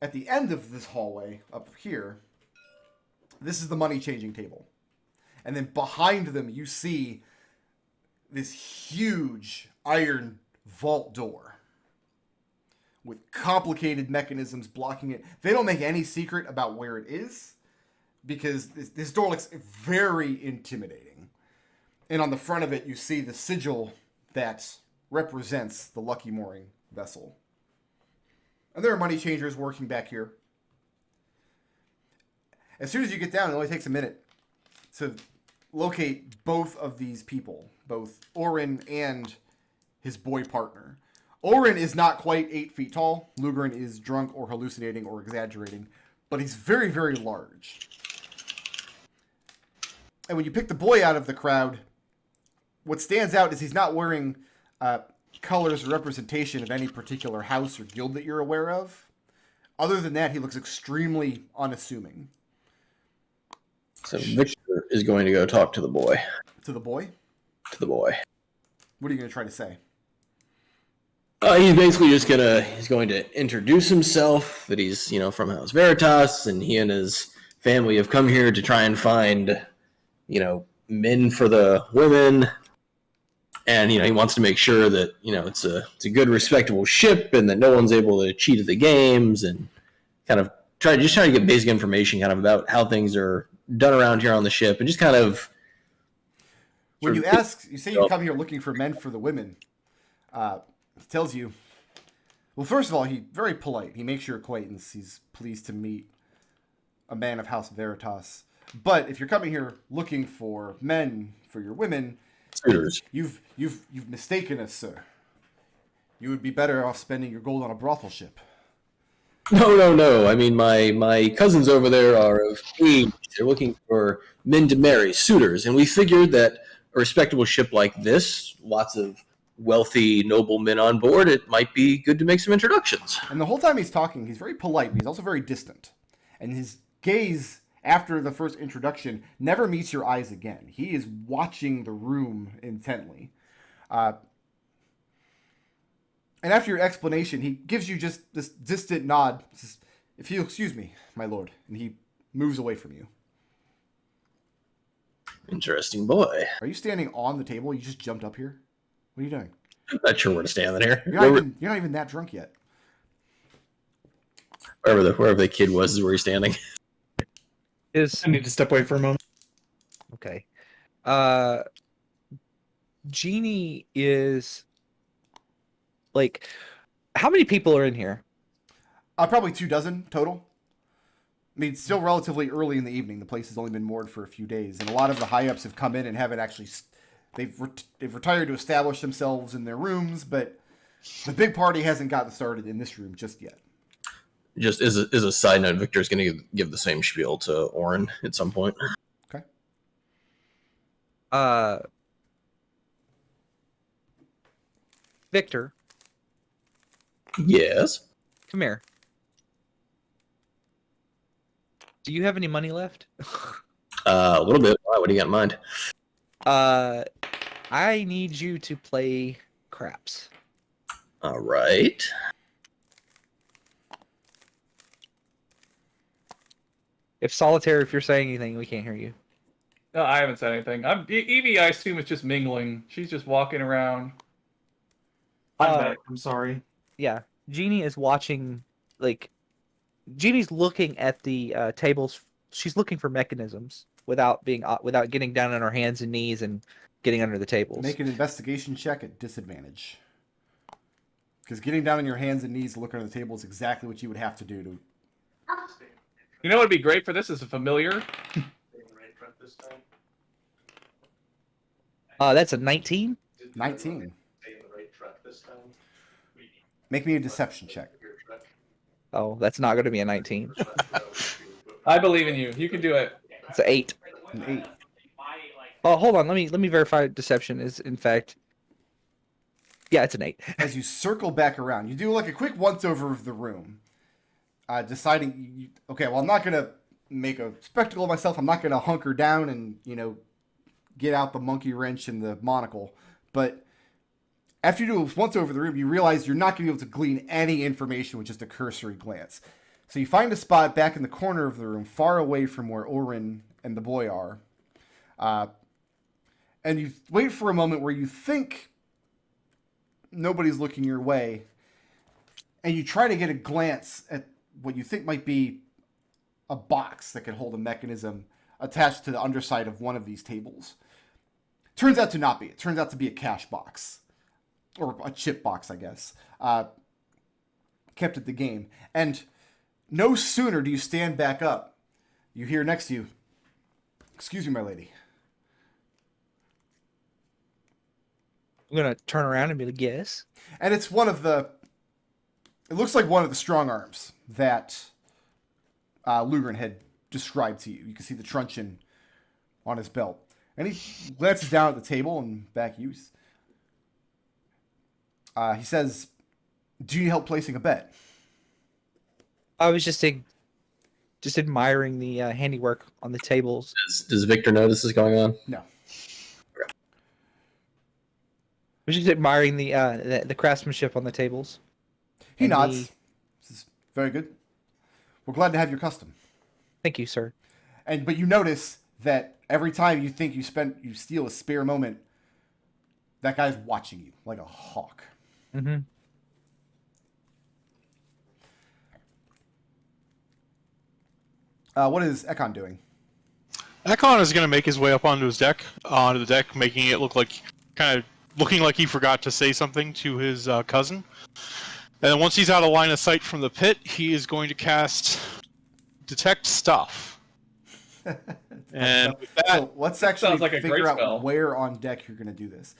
at the end of this hallway up here, this is the money changing table. And then behind them, you see this huge iron vault door with complicated mechanisms blocking it. They don't make any secret about where it is because this door looks very intimidating. And on the front of it, you see the sigil that represents the Lucky Mooring vessel. And there are money changers working back here. As soon as you get down, it only takes a minute to locate both of these people, both Orin and his boy partner. Orin is not quite 8 feet tall. Lugrin is drunk or hallucinating or exaggerating, but he's very, very large. And when you pick the boy out of the crowd, what stands out is he's not wearing colors or representation of any particular house or guild that you're aware of. Other than that, he looks extremely unassuming. So Victor is going to go talk to the boy. To the boy? To the boy. What are you going to try to say? He's basically just he's going to introduce himself, that he's, from House Veritas, and he and his family have come here to try and find, men for the women. And, he wants to make sure that, it's a good, respectable ship and that no one's able to cheat at the games, and kind of try to get basic information kind of about how things are done around here on the ship, and just kind of... When you say you come here looking for men for the women, he tells you, well, first of all, he's very polite. He makes your acquaintance. He's pleased to meet a man of House Veritas. But if you're coming here looking for men for your women, suitors, you've mistaken us, sir. You would be better off spending your gold on a brothel ship. No. I mean, my cousins over there are of age. They're looking for men to marry, suitors. And we figured that a respectable ship like this, lots of wealthy noblemen on board, it might be good to make some introductions. And the whole time he's talking, he's very polite, but he's also very distant. And his gaze, after the first introduction, never meets your eyes again. He is watching the room intently. And after your explanation, he gives you just this distant nod. Says, if you'll excuse me, my lord. And he moves away from you. Interesting boy. Are you standing on the table? You just jumped up here? What are you doing? I'm not sure where to stand here. You're not even that drunk yet. Wherever the kid was is where he's standing. I need to step away for a moment. Okay. Jeannie is... Like, how many people are in here? Probably 24 total. I mean, it's still relatively early in the evening. The place has only been moored for a few days, and a lot of the high-ups have come in and haven't actually... They've retired to establish themselves in their rooms, but the big party hasn't gotten started in this room just yet. Just as a side note, Victor's going to give the same spiel to Orin at some point. Okay. Victor. Yes? Come here. Do you have any money left? A little bit. Why? What do you got in mind? I need you to play craps. All right. If Solitayre, if you're saying anything, we can't hear you. No, I haven't said anything. Evie, I assume, is just mingling. She's just walking around. I'm back. I'm sorry. Yeah. Jeannie is watching, Jeannie's looking at the tables. She's looking for mechanisms without getting down on her hands and knees and getting under the tables. Make an investigation check at disadvantage. Because getting down on your hands and knees to look under the table is exactly what you would have to do to... You know what would be great for this is a familiar. That's a 19? 19. Make me a deception check. Oh, that's not going to be a 19. I believe in you. You can do it. It's an 8. An 8. Oh, hold on. Let me verify deception is, in fact... Yeah, it's an 8. As you circle back around, you do like a quick once-over of the room. Deciding, okay, well, I'm not going to make a spectacle of myself. I'm not going to hunker down and, get out the monkey wrench and the monocle. But after you do a once over the room, you realize you're not going to be able to glean any information with just a cursory glance. So you find a spot back in the corner of the room, far away from where Orin and the boy are. And you wait for a moment where you think nobody's looking your way. And you try to get a glance at what you think might be a box that could hold a mechanism attached to the underside of one of these tables. Turns out to not be. It turns out to be a cash box. Or a chip box, I guess. Kept at the game. And no sooner do you stand back up, you hear next to you, "Excuse me, my lady." I'm gonna turn around and be like, "Yes." And it's one of the... It looks like one of the strong arms that Lugren had described to you. You can see the truncheon on his belt. And he glances down at the table and back you. He says, "Do you need help placing a bet?" I was just admiring the handiwork on the tables. Does Victor know this is going on? No. I was just admiring the craftsmanship on the tables. He And nods. he- This is very good. We're glad to have your custom. Thank you, sir. But you notice that every time you think you steal a spare moment, that guy's watching you like a hawk. Mm-hmm. What is Ekon doing? Ekon is going to make his way up onto the deck, making it looking like he forgot to say something to his cousin. And then once he's out of line of sight from the pit, he is going to cast Detect Stuff. And with that, So let's actually sounds like a great figure out spell. where on deck you're going to do this.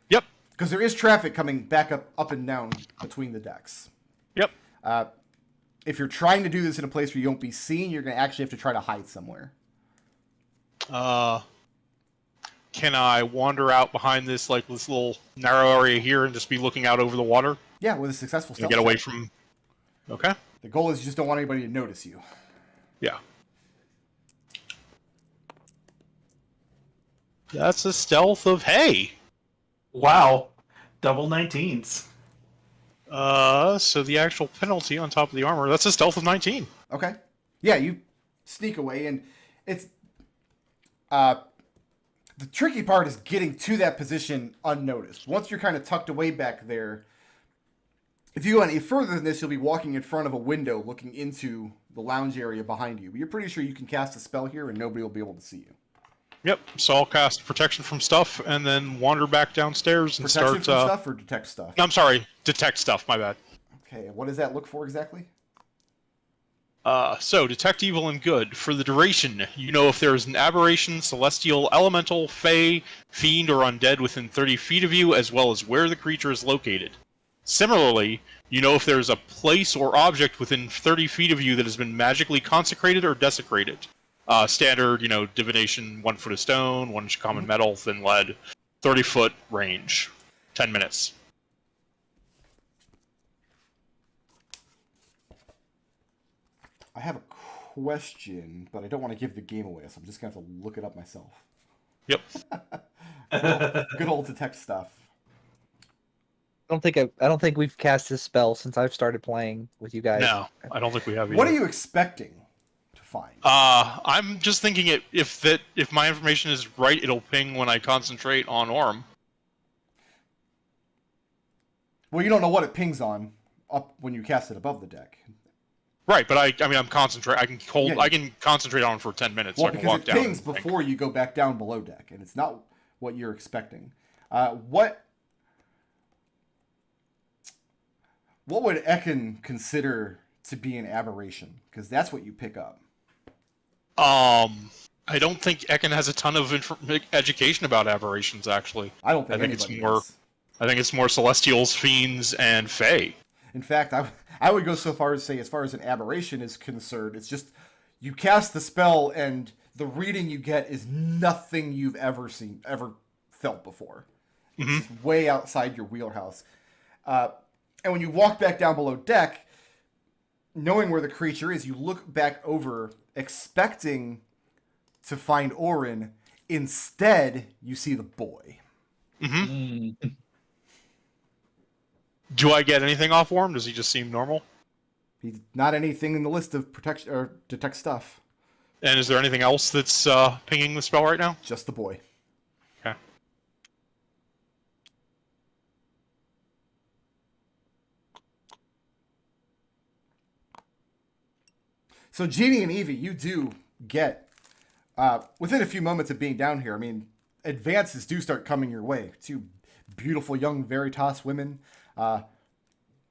yep, Because there is traffic coming back up and down between the decks. yep. If you're trying to do this in a place where you won't be seen, you're going to actually have to try to hide somewhere. Can I wander out behind this little narrow area here and just be looking out over the water? Yeah, with a successful And stealth get away check. from... Okay. The goal is you just don't want anybody to notice you. Yeah. That's a stealth of hay. Wow. Double 19s. So the actual penalty on top of the armor, that's a stealth of 19. Okay. Yeah, you sneak away, and it's... the tricky part is getting to that position unnoticed. Once you're kind of tucked away back there, if you go any further than this, you'll be walking in front of a window looking into the lounge area behind you. But you're pretty sure you can cast a spell here and nobody will be able to see you. Yep, so I'll cast Protection from Stuff and then wander back downstairs and Protection start... from stuff or detect stuff? I'm sorry, Detect Stuff, my bad. Okay, what does that look for exactly? So, Detect Evil and Good. For the duration, you know if there is an aberration, celestial, elemental, fey, fiend, or undead within 30 feet of you, as well as where the creature is located. Similarly, you know if there is a place or object within 30 feet of you that has been magically consecrated or desecrated. Standard, divination, 1 foot of stone, 1 inch common metal, thin lead, 30-foot range, 10 minutes. I have a question, but I don't want to give the game away, so I'm just going to have to look it up myself. Yep. Good old detect stuff. I don't think we've cast this spell since I've started playing with you guys. No, I don't think we have either. What are you expecting to find? I'm just thinking if my information is right, it'll ping when I concentrate on Orm. Well, you don't know what it pings on up when you cast it above the deck. Right, but I'm concentrate. I can hold. Yeah. I can concentrate on it for 10 minutes. Well, so I can because walk it down. pings and think. before you go back down below deck, and it's not what you're expecting. What would Ekon consider to be an aberration? Because that's what you pick up. I don't think Ekon has a ton of education about aberrations. Actually, I don't think I think it's anybody more- does. I think it's more Celestials, Fiends, and Fae. In fact, I would go so far as to say, as far as an aberration is concerned, it's just you cast the spell and the reading you get is nothing you've ever felt before. It's just way outside your wheelhouse. And when you walk back down below deck, knowing where the creature is, you look back over expecting to find Orin. Instead, you see the boy. Do I get anything off Orm? Does he just seem normal? He's not anything in the list of protect or detect stuff. And is there anything else that's pinging the spell right now? Just the boy. Okay. So Jeannie and Evie, you do get, within a few moments of being down here, I mean, advances do start coming your way. Two beautiful young Veritas women.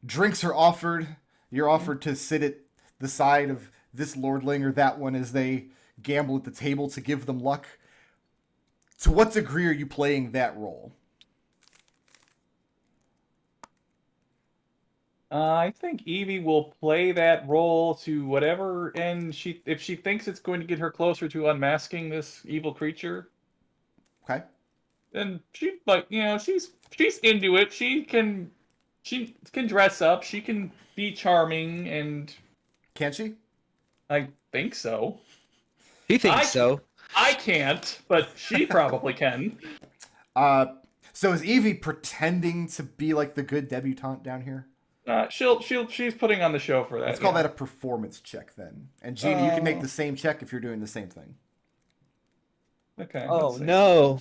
Drinks are offered. You're offered to sit at the side of this lordling or that one as they gamble at the table to give them luck. To what degree are you playing that role? I think Evie will play that role to whatever, and if she thinks it's going to get her closer to unmasking this evil creature, Okay. then she's into it. She can dress up. She can be charming, and Can't she? I think so. He thinks so. I can't, but she probably can. So is Evie pretending to be like the good debutante down here? She's putting on the show for that. Let's call that a performance check then. And Jeannie, you can make the same check if you're doing the same thing. Okay. Oh let's see. no!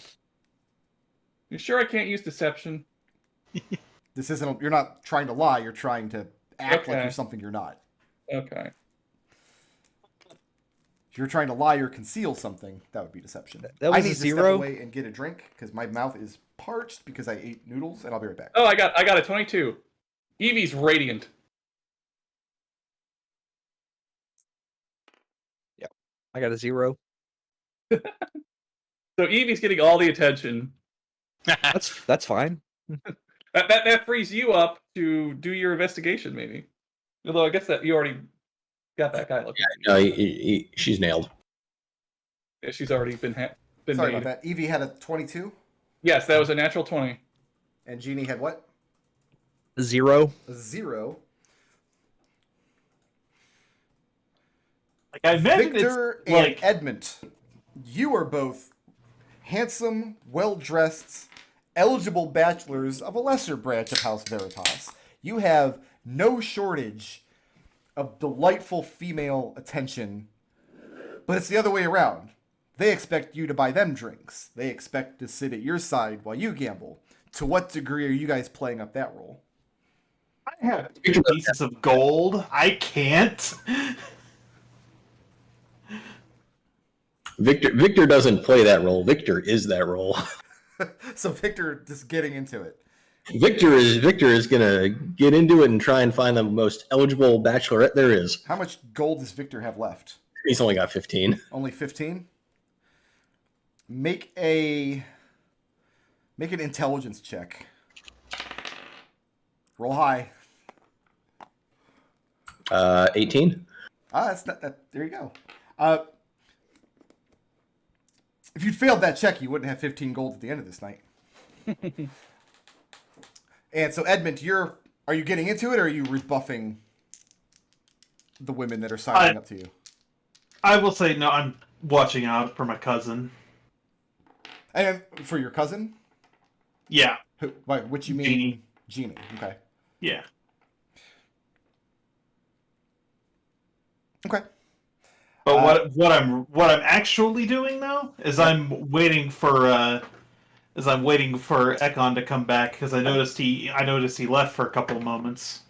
You sure I can't use deception? This isn't. You're not trying to lie. You're trying to act like Okay. you're something you're not. Okay. If you're trying to lie or conceal something, that would be deception. That I was need a to step 0? away and get a drink because my mouth is parched because I ate noodles, and I'll be right back. Oh, I got a 22. Evie's radiant. I got a 0. So Evie's getting all the attention. That's fine. That frees you up to do your investigation, maybe. Although I guess that you already got that guy looking. No, she's nailed. Yeah, she's already been Sorry made. about that. Evie had a 22, Yes, that was a natural 20. and Jeannie had what? 0. A 0. Like I imagine Victor it's and like Edmont, you are both handsome, well-dressed, eligible bachelors of a lesser branch of House Veritas. You have no shortage of delightful female attention, but it's the other way around. They expect you to buy them drinks. They expect to sit at your side while you gamble. To what degree are you guys playing up that role? I have 2 pieces of gold. I can't. Victor doesn't play that role. Victor is that role. So Victor just getting into it. Victor is gonna get into it and try and find the most eligible bachelorette there is. How much gold does Victor have left? He's only got 15. Only 15? Make an intelligence check. Roll high. 18. That's not that. There you go. If you'd failed that check, you wouldn't have 15 gold at the end of this night. And so, Edmond, are you getting into it, or are you rebuffing the women that are signing up to you? I will say no. I'm watching out for my cousin. And for your cousin, Yeah. by which you mean Jeannie. Jeannie. Okay. Yeah. Okay. But what I'm actually doing though is I'm waiting for Ekon to come back because I noticed he left for a couple of moments.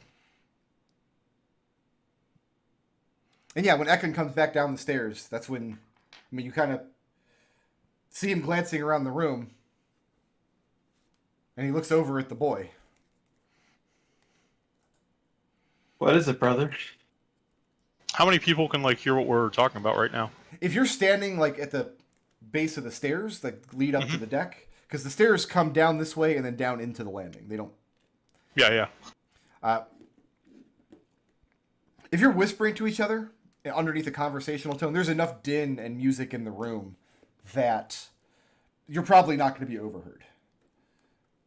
And yeah, when Ekon comes back down the stairs, that's when, you kind of see him glancing around the room, and he looks over at the boy. What is it, brother? How many people can hear what we're talking about right now? If you're standing at the base of the stairs that lead up to the deck, because the stairs come down this way and then down into the landing. They don't. Yeah. If you're whispering to each other underneath a conversational tone, there's enough din and music in the room that you're probably not going to be overheard.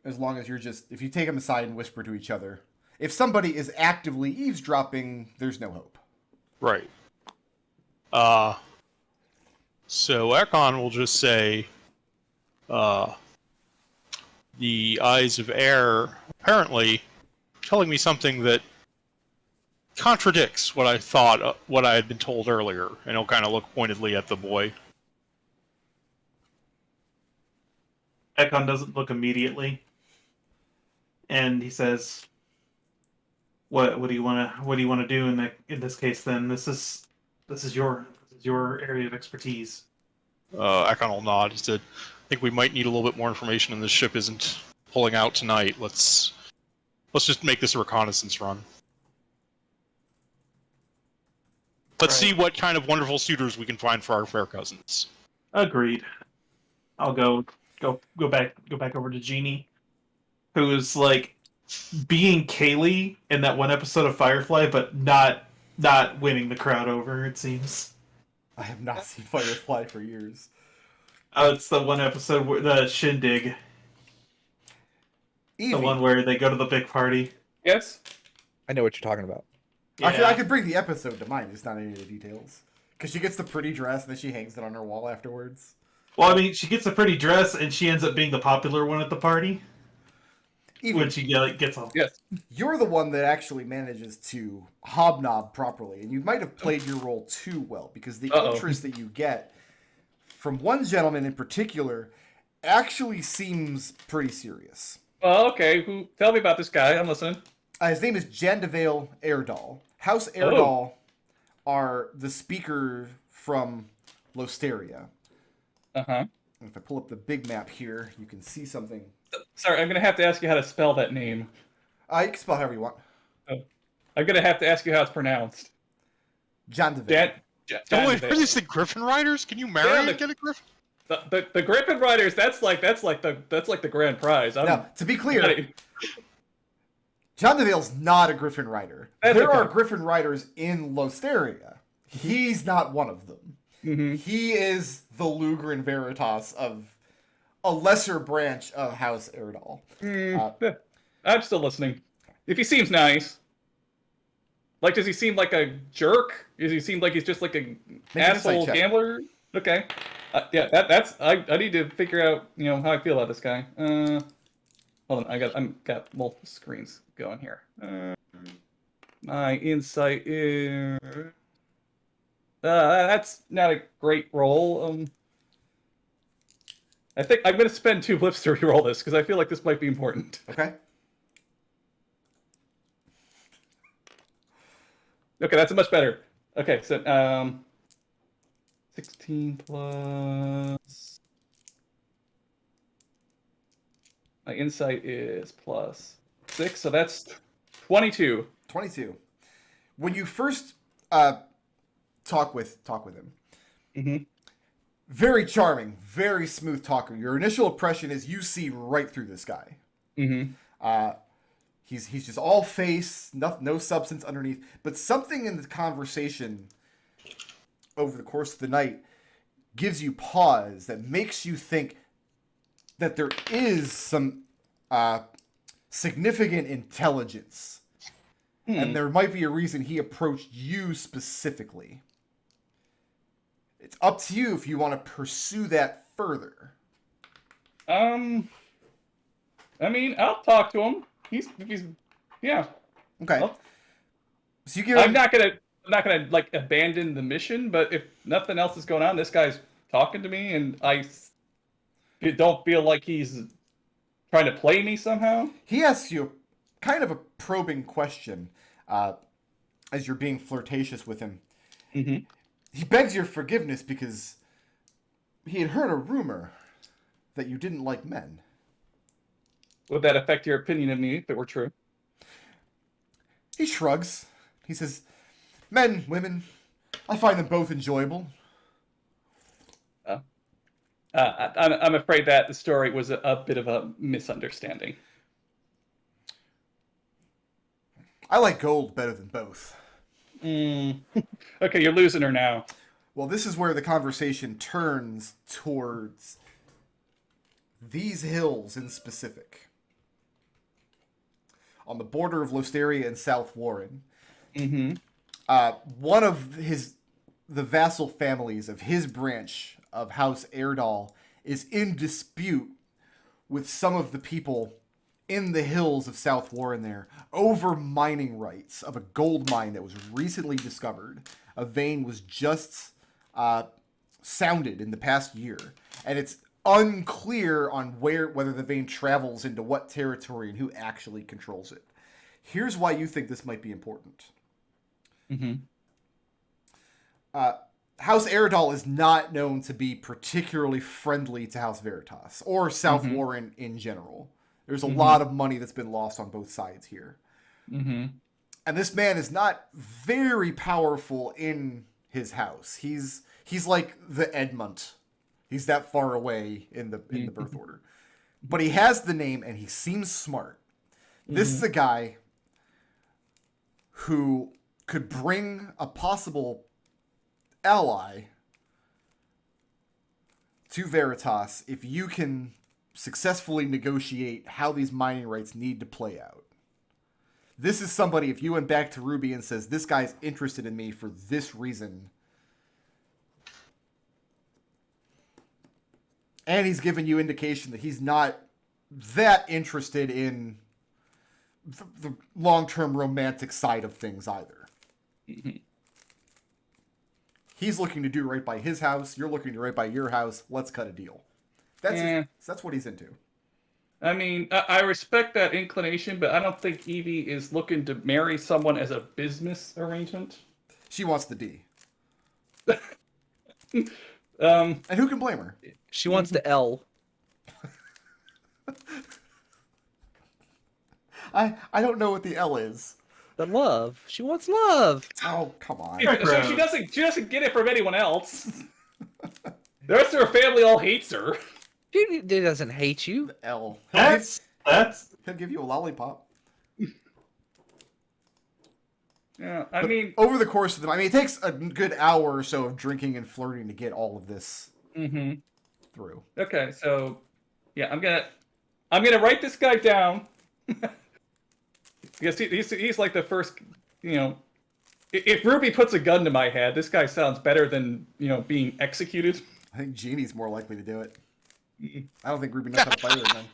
As long as if you take them aside and whisper to each other. If somebody is actively eavesdropping, there's no hope. Right. So Ekon will just say, the Eyes of Air apparently telling me something that contradicts what I thought, what I had been told earlier, and he'll kind of look pointedly at the boy. Ekon doesn't look immediately, and he says, "What do you want to do in this case? Then this is your area of expertise." Ekon will nod. He said, "I think we might need a little bit more information, and this ship isn't pulling out tonight. Let's just make this a reconnaissance run. Let's see what kind of wonderful suitors we can find for our fair cousins." Agreed. I'll go back over to Jeannie, who is like being Kaylee in that one episode of Firefly, but not winning the crowd over. It seems. I have not seen Firefly for years. It's the one episode where the shindig, Evie. the one where they go to the big party. Yes. I know what you're talking about. Yeah. I could bring the episode to mind, just not any of the details. Because she gets the pretty dress and then she hangs it on her wall afterwards. Well, I mean, she gets a pretty dress and she ends up being the popular one at the party. Evie, When she gets off. Yes. you're the one that actually manages to hobnob properly, and you might have played your role too well, because the interest that you get from one gentleman in particular actually seems pretty serious. Well, okay. Tell me about this guy. I'm listening. His name is Jandavale Airdal. House Airdal are the speaker from Losteria. Uh-huh. And if I pull up the big map here, you can see something. Sorry, I'm going to have to ask you how to spell that name. You can spell however you want. I'm going to have to ask you how it's pronounced. Jandavale. Oh, wait, are these the Griffin Riders? Can you marry and get a Griffin? The Griffin Riders, that's like the grand prize. Now, to be clear, Jandavale's not a Griffin Rider. That's There okay. are Griffin Riders in Losteria. He's not one of them. Mm-hmm. He is the Lugrin Veritas of a lesser branch of House Airdal. I'm still listening. If he seems nice. Like, does he seem like a jerk? Does he seem like he's just like a asshole insight check. gambler? Okay. Yeah, that's I need to figure out, how I feel about this guy. Hold on, I've got multiple screens going here. My insight is that's not a great roll. I think I'm going to spend 2 blips to reroll this because I feel like this might be important. Okay? Okay, that's much better. Okay, so 16 plus my insight is plus 6, so that's 22. 22. When you first talk with him, Mm-hmm. very charming, very smooth talker. Your initial impression is you see right through this guy. Mm-hmm. He's just all face, no substance underneath. But something in the conversation over the course of the night gives you pause that makes you think that there is some significant intelligence. And there might be a reason he approached you specifically. It's up to you if you want to pursue that further. I mean, I'll talk to him. He's yeah. Okay. Well, So you give I'm him, not gonna like abandon the mission, but if nothing else is going on, this guy's talking to me, and I don't feel like he's trying to play me somehow. he asks you kind of a probing question as you're being flirtatious with him. Mm-hmm. He begs your forgiveness because he had heard a rumor that you didn't like men. Would that affect your opinion of me if it were true? He shrugs. He says, men, women, I find them both enjoyable. I'm afraid that the story was a bit of a misunderstanding. I like gold better than both. Okay, you're losing her now. Well, this is where the conversation turns towards these hills in specific. On the border of Losteria and South Warren. Mm-hmm. One of the vassal families of his branch of House Airdal is in dispute with some of the people in the hills of South Warren there, over mining rights of a gold mine that was recently discovered. A vein was just sounded in the past year, and it's unclear on whether the vein travels into what territory and who actually controls it. Here's why you think this might be important. Mm-hmm. House Eredal is not known to be particularly friendly to House Veritas or South Warren in general. There's a lot of money that's been lost on both sides here. Mm-hmm. And this man is not very powerful in his house. He's like the Edmont. He's that far away in the birth order. But he has the name and he seems smart. This is a guy who could bring a possible ally to Veritas if you can successfully negotiate how these mining rights need to play out. This is somebody, if you went back to Ruby and says, this guy's interested in me for this reason, and he's given you indication that he's not that interested in the long-term romantic side of things either. Mm-hmm. He's looking to do right by his house. You're looking to do right by your house. Let's cut a deal. That's what he's into. I mean, I respect that inclination, but I don't think Evie is looking to marry someone as a business arrangement. She wants the D. Um, And who can blame her? She wants the L. I don't know what the L is. The love. She wants love. Oh, come on. so she doesn't get it from anyone else. The rest of her family all hates her. She doesn't hate you. The L. That's He'll give you a lollipop. Yeah, I But mean, over the course of the... I mean, it takes a good hour or so of drinking and flirting to get all of this through. Okay, so yeah, I'm gonna write this guy down. Because he's like the first, if Ruby puts a gun to my head, this guy sounds better than, being executed. I think Jeannie's more likely to do it. I don't think Ruby knows how to fight her then.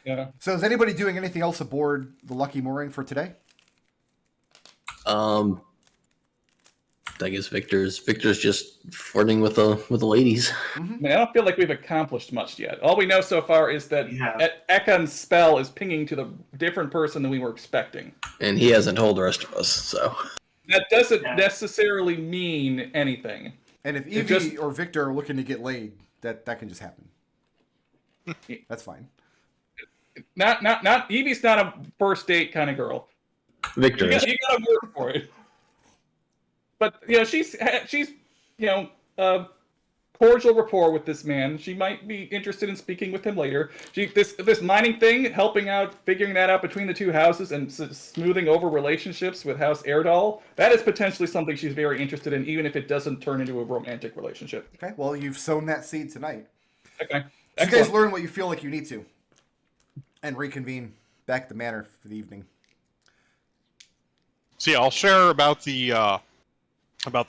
Yeah. So is anybody doing anything else aboard the Lucky Mooring for today? I guess Victor's just flirting with the ladies. I mean, I don't feel like we've accomplished much yet. All we know so far is that Yeah. Ekon's spell is pinging to the different person than we were expecting. And he hasn't told the rest of us, so. That doesn't necessarily mean anything. And if Evie or Victor are looking to get laid, that can just happen. That's fine. Not Evie's not a first date kind of girl. Victor You is. gotta work for it. But she's cordial rapport with this man. She might be interested in speaking with him later. This mining thing, helping out, figuring that out between the two houses and smoothing over relationships with House Eredal, that is potentially something she's very interested in, even if it doesn't turn into a romantic relationship. Okay, well, you've sown that seed tonight. Okay. So you guys learn what you feel like you need to. And reconvene back at the manor for the evening. So yeah, I'll share about the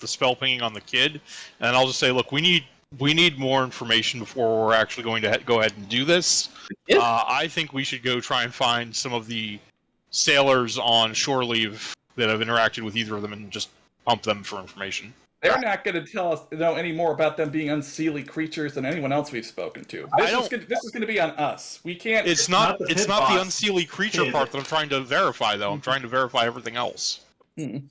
spell pinging on the kid, and I'll just say, look, we need more information before we're actually going to go ahead and do this. Yeah. I think we should go try and find some of the sailors on shore leave that have interacted with either of them and just pump them for information. They're not going to tell us any more about them being unseelie creatures than anyone else we've spoken to. This is going to be on us. We can't. It's not the the pit boss unseelie creature kid. part that I'm trying to verify, though. I'm trying to verify everything else.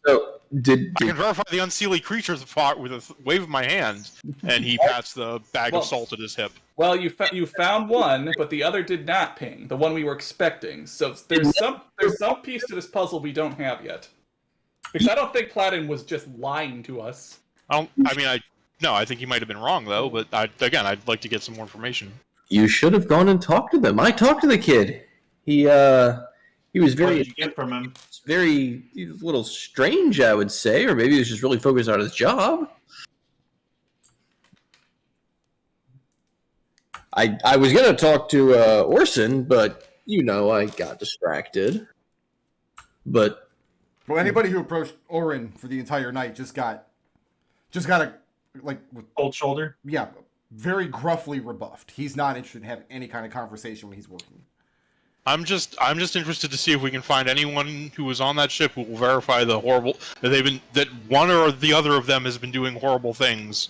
So, did I can verify the unseelie creatures part with a wave of my hand, and he pats the bag of salt at his hip. Well, you found one, but the other did not ping. The one we were expecting. So there's some piece to this puzzle we don't have yet. Because I don't think Platin was just lying to us. I think he might have been wrong though. But I'd like to get some more information. you should have gone and talked to them. I talked to the kid. He was What very did you get from him? he was a little strange, I would say, or maybe he was just really focused on his job. I was gonna talk to Orson, but I got distracted. But Well, anybody who approached Orin for the entire night just got a, Cold shoulder. very gruffly rebuffed. He's not interested in having any kind of conversation when he's working. I'm just interested to see if we can find anyone who was on that ship who will verify the horrible that one or the other of them has been doing horrible things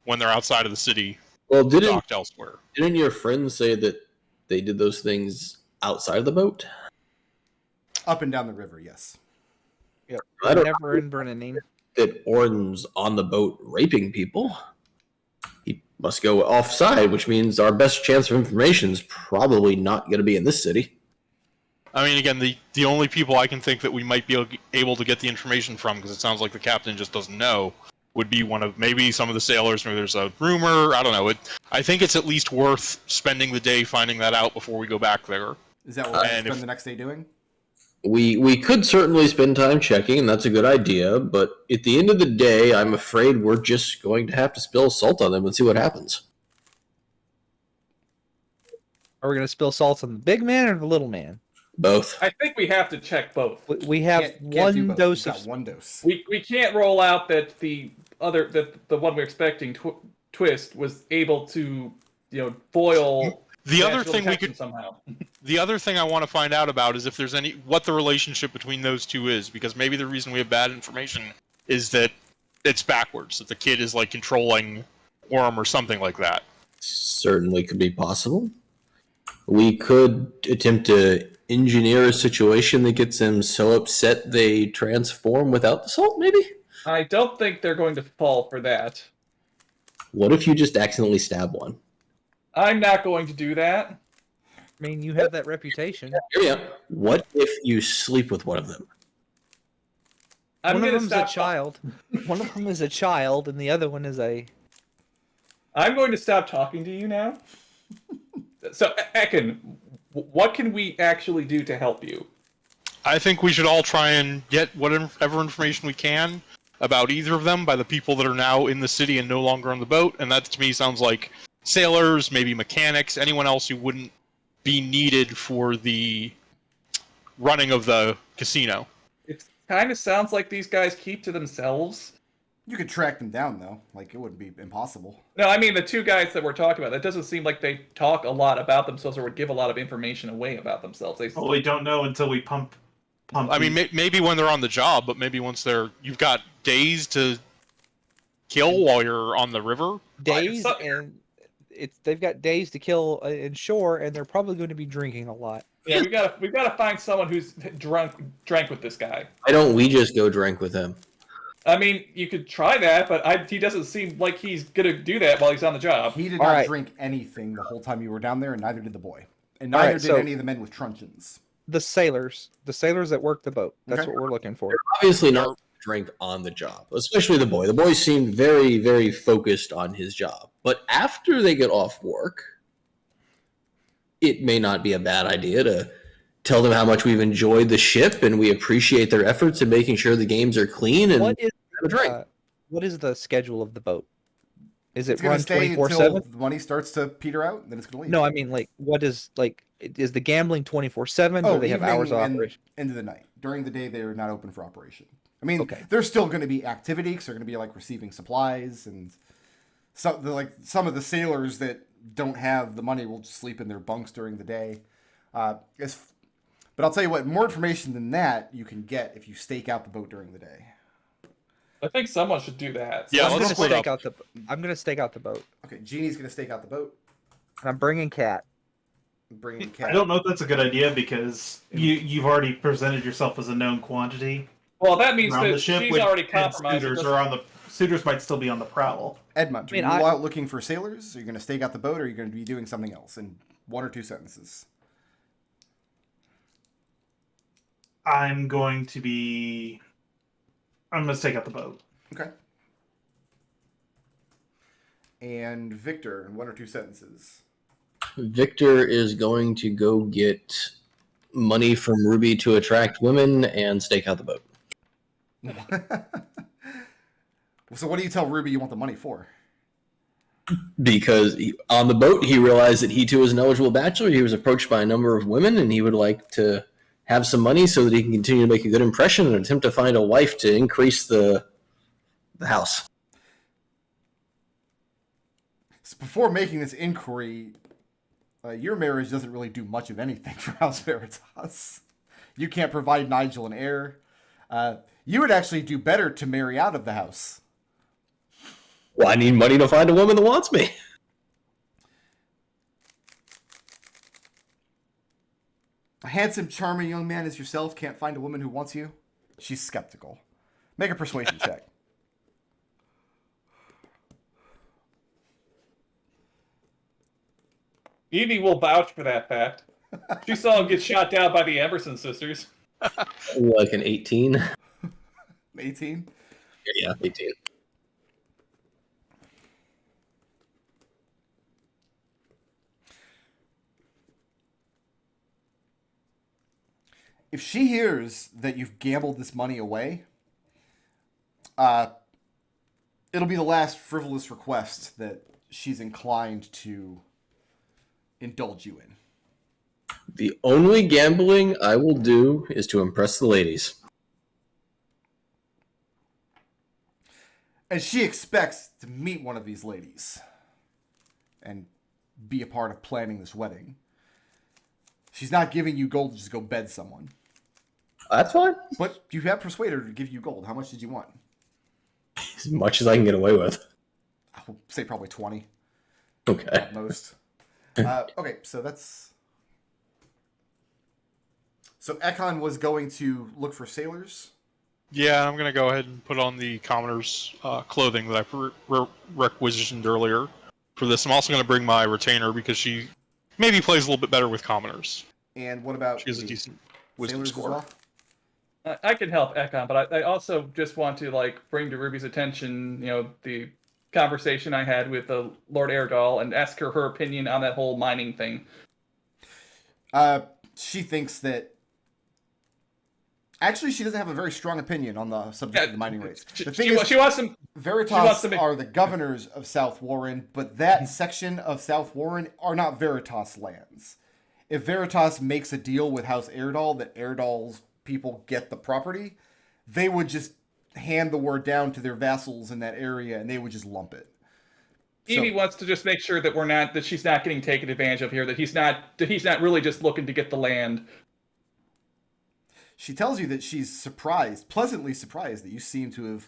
when they're outside of the city, Well, docked elsewhere. didn't your friend say that they did those things outside of the boat? Up and down the river, yes. Yep. I don't Never in Brennan. That Orden's on the boat raping people. He must go offside, which means our best chance of information is probably not going to be in this city. I mean, again, the only people I can think that we might be able to get the information from, because it sounds like the captain just doesn't know, would be maybe some of the sailors. Maybe there's a rumor. I don't know. I think it's at least worth spending the day finding that out before we go back there. Is that what we're going to spend the next day doing? We could certainly spend time checking, and that's a good idea, but at the end of the day, I'm afraid we're just going to have to spill salt on them and see what happens. Are we going to spill salt on the big man or the little man? Both. I think we have to check both. We have Can't do one both. dose We've of... got one dose. We can't roll out that the one we're expecting twist was able to foil The other natural thing we detection could somehow. The other thing I want to find out about is if there's what the relationship between those two is, because maybe the reason we have bad information is that it's backwards, that the kid is like controlling Orm or something like that. Certainly could be possible. We could attempt to engineer a situation that gets them so upset they transform without the salt, maybe? I don't think they're going to fall for that. What if you just accidentally stab one? I'm not going to do that. I mean, you have that reputation. Yeah. What if you sleep with one of them? I'm One of gonna them's stop. a child. One of them is a child, and the other one is a... I'm going to stop talking to you now. So, Ekon, what can we actually do to help you? I think we should all try and get whatever information we can about either of them by the people that are now in the city and no longer on the boat, and that to me sounds like sailors, maybe mechanics, anyone else who wouldn't be needed for the running of the casino. It kind of sounds like these guys keep to themselves. You could track them down, though. Like, it wouldn't be impossible. No, I mean the two guys that we're talking about. That doesn't seem like they talk a lot about themselves or would give a lot of information away about themselves. Well, we don't know until we pump. I mean, maybe when they're on the job, but maybe once you've got days to kill while you're on the river. Days, and they've got days to kill inshore, and they're probably going to be drinking a lot. Yeah, we gotta find someone who's drank with this guy. Why don't we just go drink with him? I mean, you could try that, but he doesn't seem like he's gonna do that while he's on the job. He did All not right. drink anything the whole time you were down there, and neither did the boy. And neither did so- any of the men with truncheons. The sailors that work the boat. That's Okay. what we're looking for. Obviously not drink on the job, especially the boy. The boy seemed very, very focused on his job. But after they get off work, it may not be a bad idea to tell them how much we've enjoyed the ship and we appreciate their efforts in making sure the games are clean and What is have a drink. what is the schedule of the boat? Is it It's going run to stay until 24/7? the money starts to peter out, then it's going to leave. No, I mean what is is the gambling 24/7? Oh, Do they have evening hours of and operation? End of the night. During the day, they're not open for operation. I mean, Okay. there's still going to be activity, because they're going to be like receiving supplies, and some of the sailors that don't have the money will just sleep in their bunks during the day. But I'll tell you what, more information than that you can get if you stake out the boat during the day. I think someone should do that. Yeah, I'm let's gonna split stake up. out I'm gonna stake out the boat, Okay, Jeannie's going to stake out the boat. and I'm bringing Cat. Bring in Cat. I don't know if that's a good idea because you've already presented yourself as a known quantity Well, that means around that the ship. she's with- already and compromised. suitors might still be on the prowl. Edmont, are I mean, you out looking for sailors? Are you going to stake out the boat, or are you going to be doing something else in one or two sentences? I'm going to stake out the boat. Okay. And Victor, in one or two sentences. Victor is going to go get money from Ruby to attract women and stake out the boat. So what do you tell Ruby you want the money for? Because on the boat, he realized that he too is an eligible bachelor. He was approached by a number of women, and he would like to have some money so that he can continue to make a good impression and attempt to find a wife to increase the house. So before making this inquiry, Your marriage doesn't really do much of anything for House Veritas. You can't provide Nigel an heir. You would actually do better to marry out of the house. Well, I need money to find a woman that wants me. A handsome, charming young man as yourself can't find a woman who wants you? She's skeptical. Make a persuasion check. Evie will vouch for that fact. She saw him get shot down by the Emerson sisters. Like an 18? 18? Yeah, 18. If she hears that you've gambled this money away, it'll be the last frivolous request that she's inclined to indulge you in. The only gambling I will do is to impress the ladies. And she expects to meet one of these ladies and be a part of planning this wedding. She's not giving you gold to just go bed someone. That's fine. But you have persuaded her to give you gold. How much did you want? As much as I can get away with. I would say probably 20 Okay. at most. Okay, so that's... So Ekon was going to look for sailors. Yeah, I'm gonna go ahead and put on the commoner's clothing that I requisitioned earlier for this. I'm also gonna bring my retainer because she maybe plays a little bit better with commoners. And what about She has a the decent wisdom sailors as score. well? I can help Ekon, but I also just want to bring to Ruby's attention, the conversation I had with Lord Eredal and ask her opinion on that whole mining thing. She thinks that... Actually, she doesn't have a very strong opinion on the subject of the mining rates. The thing is, She wants some. Veritas are the governors of South Warren, but that section of South Warren are not Veritas lands. If Veritas makes a deal with House Eredal that Eredal's people get the property, they would just hand the word down to their vassals in that area, and they would just lump it. Evie wants to just make sure that she's not getting taken advantage of here. That he's not really just looking to get the land. She tells you that she's pleasantly surprised that you seem to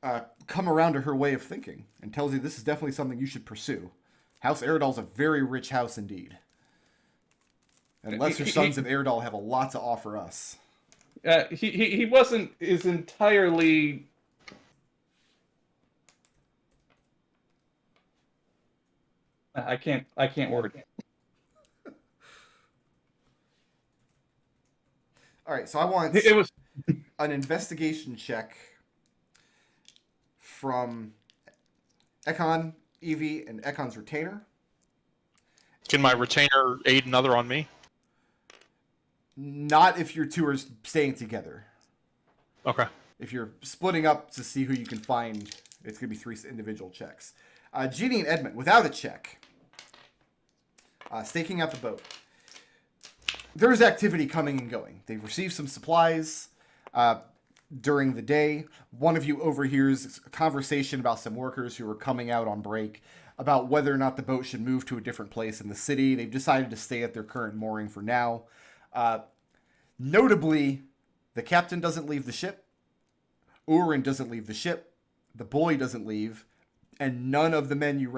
have come around to her way of thinking, and tells you this is definitely something you should pursue. House Eredal's a very rich house indeed. And Lesser Sons of Eredal have a lot to offer us. He wasn't as entirely... I can't word it. All right, so I want an investigation check from Ekon, Evie, and Ekon's retainer. Can my retainer aid another on me? Not if your two are staying together. Okay. If you're splitting up to see who you can find, it's going to be 3 individual checks. Jeannie and Edmond, without a check. Staking out the boat. There's activity coming and going. They've received some supplies during the day. One of you overhears a conversation about some workers who are coming out on break about whether or not the boat should move to a different place in the city. They've decided to stay at their current mooring for now. Notably, the captain doesn't leave the ship. Urin doesn't leave the ship. The boy doesn't leave. And none of the men you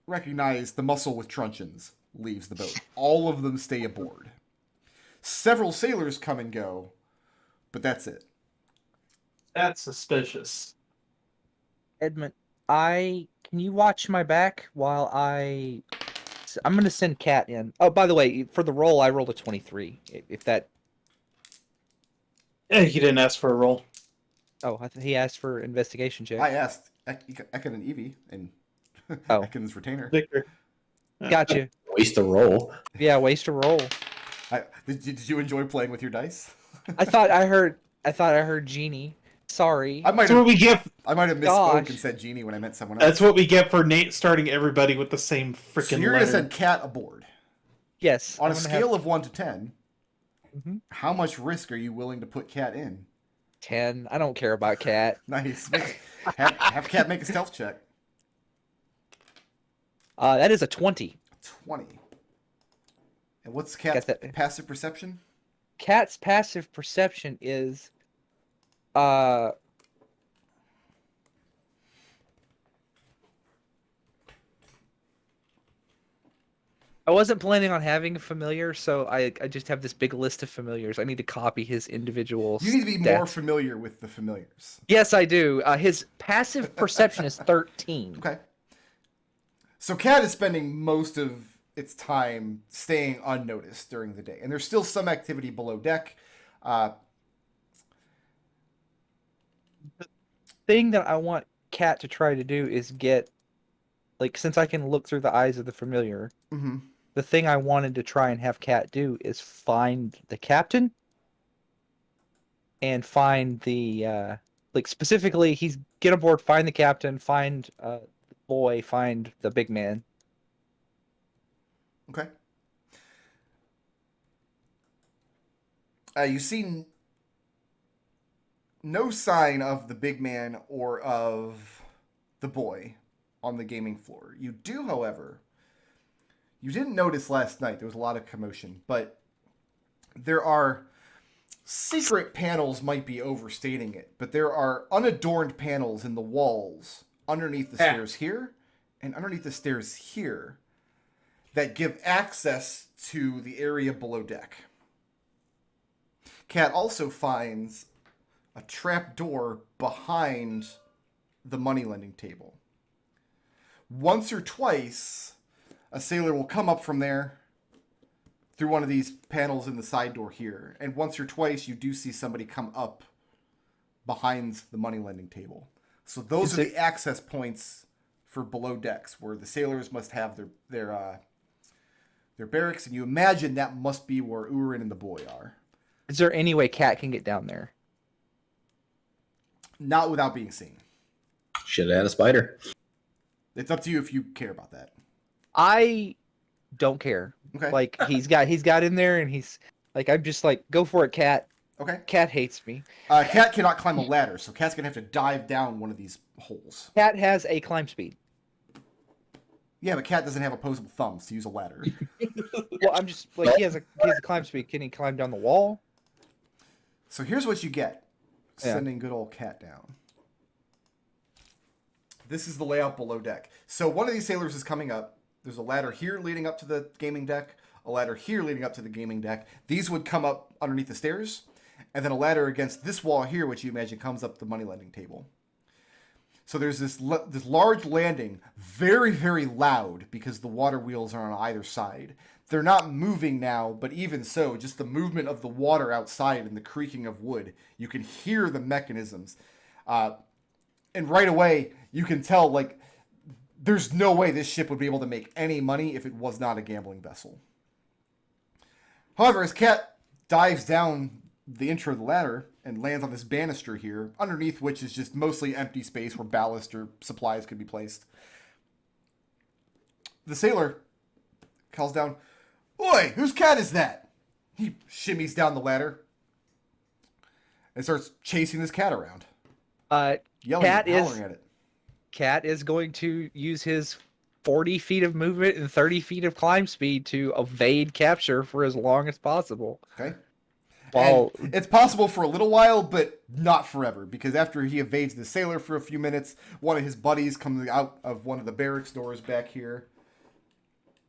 recognize, the muscle with truncheons, leaves the boat. All of them stay aboard. Several sailors come and go, but that's it. That's suspicious. Edmont, can you watch my back while I'm going to send Kat in. Oh, by the way, for the roll, I rolled a 23. If that... Yeah, he didn't ask for a roll. Oh, he asked for investigation check. I asked Ekon and Evie, and Oh. Ekon's retainer. Victor. Gotcha. Waste a roll. Yeah, waste a roll. Did you enjoy playing with your dice? I thought I heard Jeannie. Sorry. I might That's what we get. have misspoke Gosh. and said Jeannie when I meant someone else. That's what we get for Nate starting everybody with the same freaking So you're letter. going to send Kat aboard. Yes. On I'm a gonna scale of 1 to 10, Mhm. how much risk are you willing to put Kat in? 10. I don't care about Kat. Nice. Have Kat make a stealth check. That is a 20. 20. And what's Cat's that. passive perception? Cat's passive perception is I wasn't planning on having a familiar, so I just have this big list of familiars. I need to copy his individual You need to be stats. more familiar with the familiars. Yes, I do. His passive perception is 13. Okay. So Cat is spending most of its time staying unnoticed during the day, and there's still some activity below deck. The thing that I want Cat to try to do is get, like, since I can look through the eyes of the familiar, Mm-hmm. the thing I wanted to try and have Cat do is find the captain and find the, like, specifically, he's get aboard, find the captain, find the boy, find the big man. Okay. You see no sign of the big man or of the boy on the gaming floor. You do, however, you didn't notice last night, there was a lot of commotion, but there are secret panels, might be overstating it, but there are unadorned panels in the walls underneath the stairs here and underneath the stairs here that give access to the area below deck. Cat also finds a trap door behind the money lending table. Once or twice, a sailor will come up from there through one of these panels in the side door here. And once or twice, you do see somebody come up behind the money lending table. So those are the access points for below decks, where the sailors must have their barracks. And you imagine that must be where Urin and the boy are. Is there any way Cat can get down there? Not without being seen. Should have had a spider. It's up to you if you care about that. I don't care. Okay. Like, he's got in there, and he's like, I'm just like, go for it, Cat. Okay. Cat hates me. Cat cannot climb a ladder, so Cat's gonna have to dive down one of these holes. Cat has a climb speed. Yeah, but Cat doesn't have opposable thumbs to use a ladder. Well, I'm just like, he has a climb speed. Can he climb down the wall? So here's what you get. Yeah. Sending good old Cat down. This is the layout below deck. So one of these sailors is coming up. There's a ladder here leading up to the gaming deck, a ladder here leading up to the gaming deck. These would come up underneath the stairs, and then a ladder against this wall here, which you imagine comes up the money lending table. So there's this large landing, very, very loud, because the water wheels are on either side. They're not moving now, but even so, just the movement of the water outside and the creaking of wood, you can hear the mechanisms. And right away, you can tell, like, there's no way this ship would be able to make any money if it was not a gambling vessel. However, as Cat dives down the intro of the ladder and lands on this banister here, underneath which is just mostly empty space where ballast or supplies could be placed, the sailor calls down, "Oi, whose cat is that?" He shimmies down the ladder and starts chasing this cat around. Yelling Cat and hollering at it. Cat is going to use his 40 feet of movement and 30 feet of climb speed to evade capture for as long as possible. Okay. While And it's possible for a little while, but not forever, because after he evades the sailor for a few minutes, one of his buddies comes out of one of the barracks doors back here.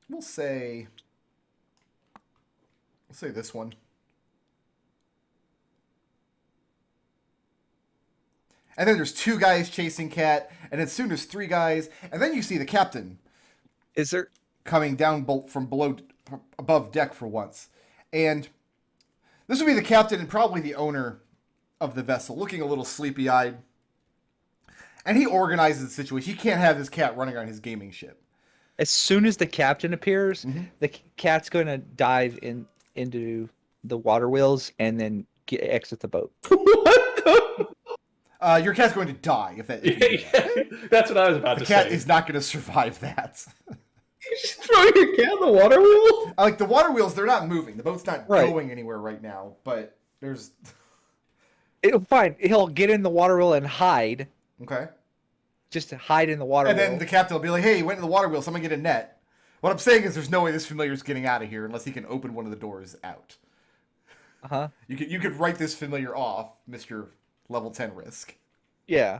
We'll say this one. And then there's 2 guys chasing Cat, and as soon as 3 guys, and then you see the captain is there coming down from above deck for once. And this would be the captain and probably the owner of the vessel, looking a little sleepy-eyed. And he organizes the situation. He can't have this cat running around his gaming ship. as soon as the captain appears, Mm-hmm. the cat's going to dive into the water wheels and then exit the boat. What the? Your cat's going to die if that. If you do that. That's what I was about The to cat say. is not going to survive that. You just throw your cat in the water wheel? Like, the water wheels, they're not moving. The boat's not Right. going anywhere right now, but there's... Fine. He'll get in the water wheel and hide. Okay. Just to hide in the water And wheel. then the captain will be like, hey, you went in the water wheel, someone get a net. What I'm saying is there's no way this familiar's getting out of here unless he can open one of the doors out. Uh-huh. You could write this familiar off, Mr. Level 10 risk. Yeah.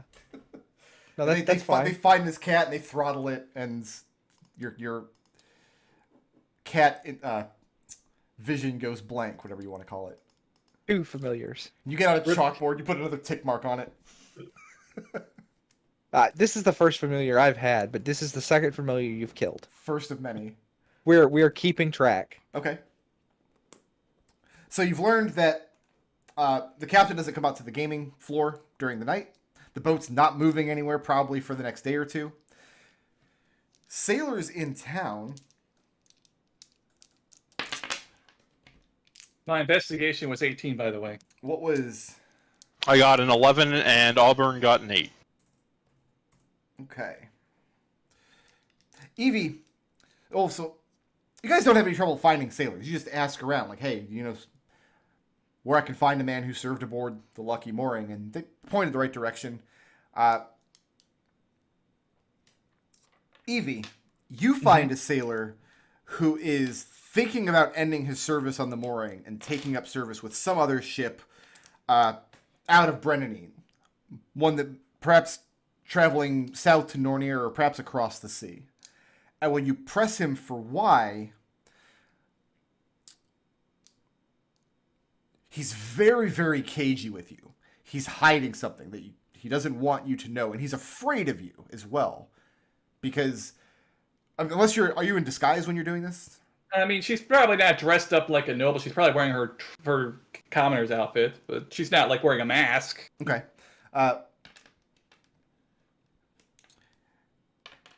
No, And that's fine. They find this cat and they throttle it, and your cat vision goes blank, whatever you want to call it. 2 familiars. You get out a chalkboard, you put another tick mark on it. This is the first familiar I've had, but this is the second familiar you've killed. First of many. We are keeping track. Okay. So you've learned that the captain doesn't come out to the gaming floor during the night. The boat's not moving anywhere, probably for the next day or two. Sailors in town. My investigation was 18, by the way. What was... I got an 11, and Auburn got an 8. Okay. Evie. Oh, so you guys don't have any trouble finding sailors. You just ask around, like, hey, you know where I can find a man who served aboard the Lucky Mooring, and they pointed the right direction. Evie, you find a sailor who is thinking about ending his service on the mooring and taking up service with some other ship out of Brennanine. One that perhaps traveling south to Nornir or perhaps across the sea. And when you press him for why, he's very, very cagey with you. He's hiding something that he doesn't want you to know, and he's afraid of you as well. Because, unless are you in disguise when you're doing this? I mean, she's probably not dressed up like a noble. She's probably wearing her commoner's outfit, but she's not like wearing a mask. Okay.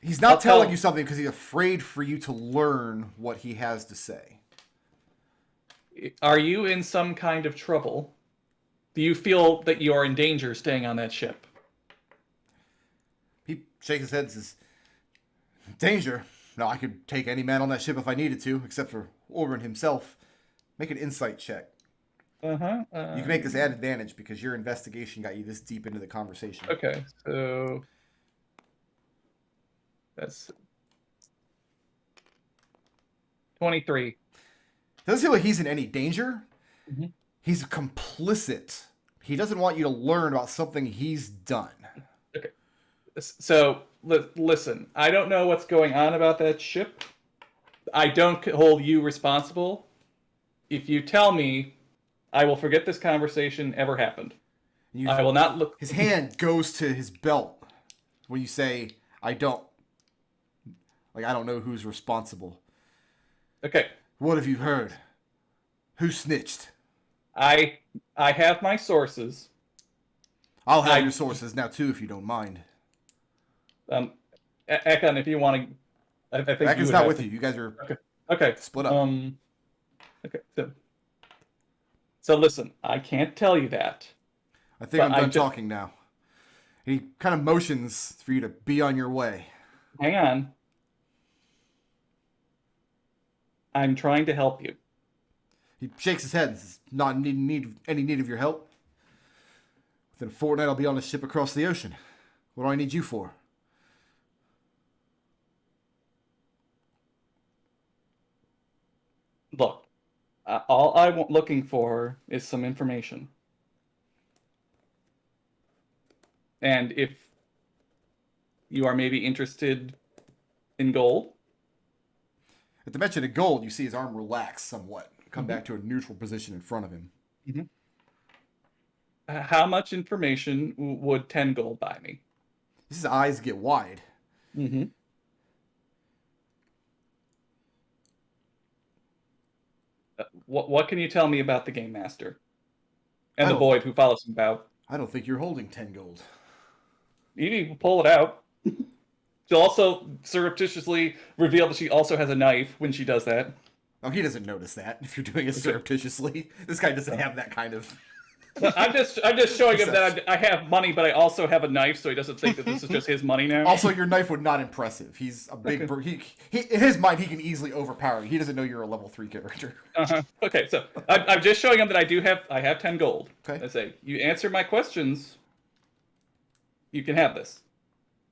He's not telling you something because he's afraid for you to learn what he has to say. Are you in some kind of trouble? Do you feel that you are in danger staying on that ship? He shakes his head and says, danger? No, I could take any man on that ship if I needed to, except for Orin himself. Make an insight check. Uh-huh. You can make this add advantage because your investigation got you this deep into the conversation. Okay, so... That's 23. Doesn't seem like he's in any danger. Mhm. He's complicit. He doesn't want you to learn about something he's done. Okay. So, listen, I don't know what's going on about that ship. I don't hold you responsible. If you tell me, I will forget this conversation ever happened. I will not look... His hand goes to his belt when you say, I don't know who's responsible. Okay. What have you heard? Who snitched? I have my sources. I'll have your sources now too, if you don't mind. Ekon, if you want to, I think Ekon's not with you. You guys are okay. split up. Okay. So listen, I can't tell you that. I think I'm done talking now. He kind of motions for you to be on your way. Hang on. I'm trying to help you. He shakes his head and says, not in any need of your help. Within a fortnight, I'll be on a ship across the ocean. What do I need you for? Look, all I'm looking for is some information. And if you are maybe interested in gold. At the mention of gold, you see his arm relax somewhat, come back to a neutral position in front of him. Mm-hmm. How much information would 10 gold buy me? His eyes get wide. Mm-hmm. What can you tell me about the Game Master? And the Void who follows him about? I don't think you're holding 10 gold. Evie will pull it out. She'll also surreptitiously reveal that she also has a knife when she does that. Oh, he doesn't notice that if you're doing it surreptitiously. This guy doesn't have that kind of... I'm just showing him that I have money, but I also have a knife, so he doesn't think that this is just his money now. Also, your knife would not impressive. He's a big... Okay. He in his mind, he can easily overpower you. He doesn't know you're a level 3 character. Okay, so I'm just showing him that I have 10 gold. Okay. I say, you answer my questions, you can have this.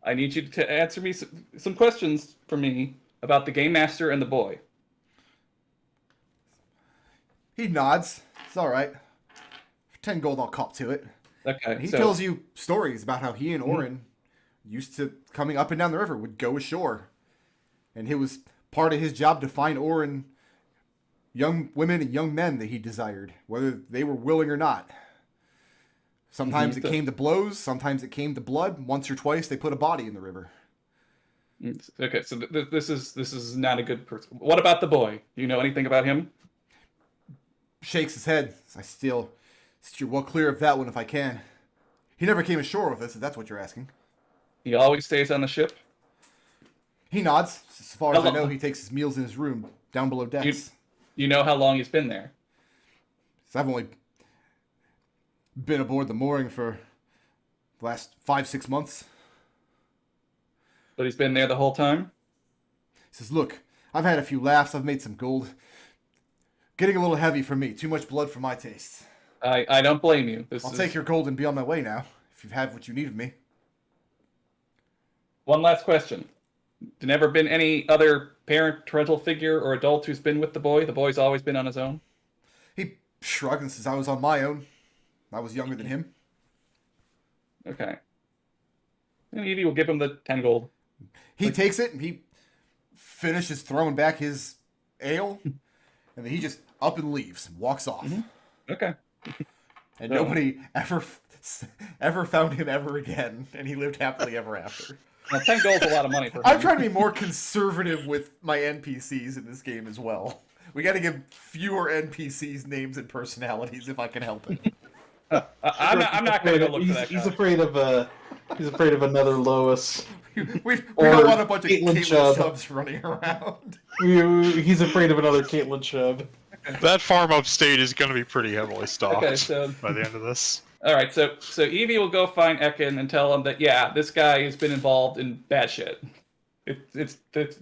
I need you to answer me some questions for me about the Game Master and the boy. He nods. It's all right. For 10 gold, I'll cop to it. Okay. He so, tells you stories about how he and Orin used to, coming up and down the river, would go ashore. And it was part of his job to find Orin young women and young men that he desired, whether they were willing or not. Sometimes it came to blows, sometimes it came to blood. Once or twice, they put a body in the river. Okay, so this is not a good person. What about the boy? Do you know anything about him? Shakes his head. I steer well clear of that one if I can. He never came ashore with us, if that's what you're asking. He always stays on the ship? He nods. As far as How I know, long- he takes his meals in his room, down below decks. You know how long he's been there? So I've only been aboard the mooring for the last 5-6 months. But he's been there the whole time? He says, look, I've had a few laughs, I've made some gold. Getting a little heavy for me, too much blood for my taste. I don't blame you. I'll take your gold and be on my way now, if you've had what you need of me. One last question. There never been any other parental figure or adult who's been with the boy? The boy's always been on his own? He shrugs and says, I was on my own. I was younger than him. Okay. And Evie will give him the 10 gold. He takes it and he finishes throwing back his ale, and then he just up and leaves and walks off. Okay. And nobody ever found him ever again, and he lived happily ever after. Well, 10 gold's a lot of money for him. I'm trying to be more conservative with my NPCs in this game as well. We got to give fewer NPCs names and personalities if I can help it. I'm not going to go look for that He's guy. afraid of another Lois. We Or don't want a bunch of Caitlyn Caitlyn Chubb. subs running around. He's afraid of another Caitlyn Chubb. That farm upstate is going to be pretty heavily stocked Okay, so by the end of this. all right, so Evie will go find Ekon and tell him that this guy has been involved in bad shit. It's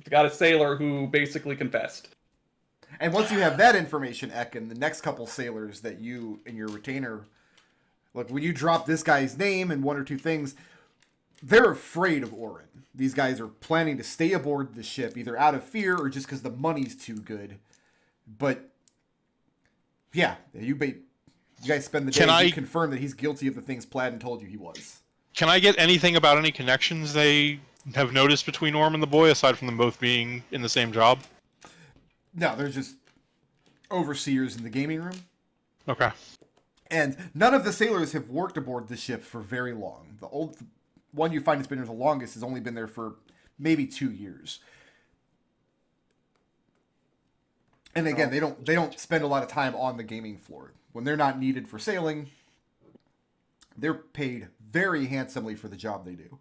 got a sailor who basically confessed. And once you have that information, Ekon, the next couple sailors that you and your retainer, look, when you drop this guy's name and one or two things, they're afraid of Orin. These guys are planning to stay aboard the ship, either out of fear or just because the money's too good. But yeah, you guys spend the day and you confirm that he's guilty of the things Plaid told you he was. Can I get anything about any connections they have noticed between Orm and the boy, aside from them both being in the same job? No, they're just overseers in the gaming room. Okay. And none of the sailors have worked aboard the ship for very long. The old one you find has been there the longest has only been there for maybe 2 years. And again, they don't spend a lot of time on the gaming floor. When they're not needed for sailing, they're paid very handsomely for the job they do.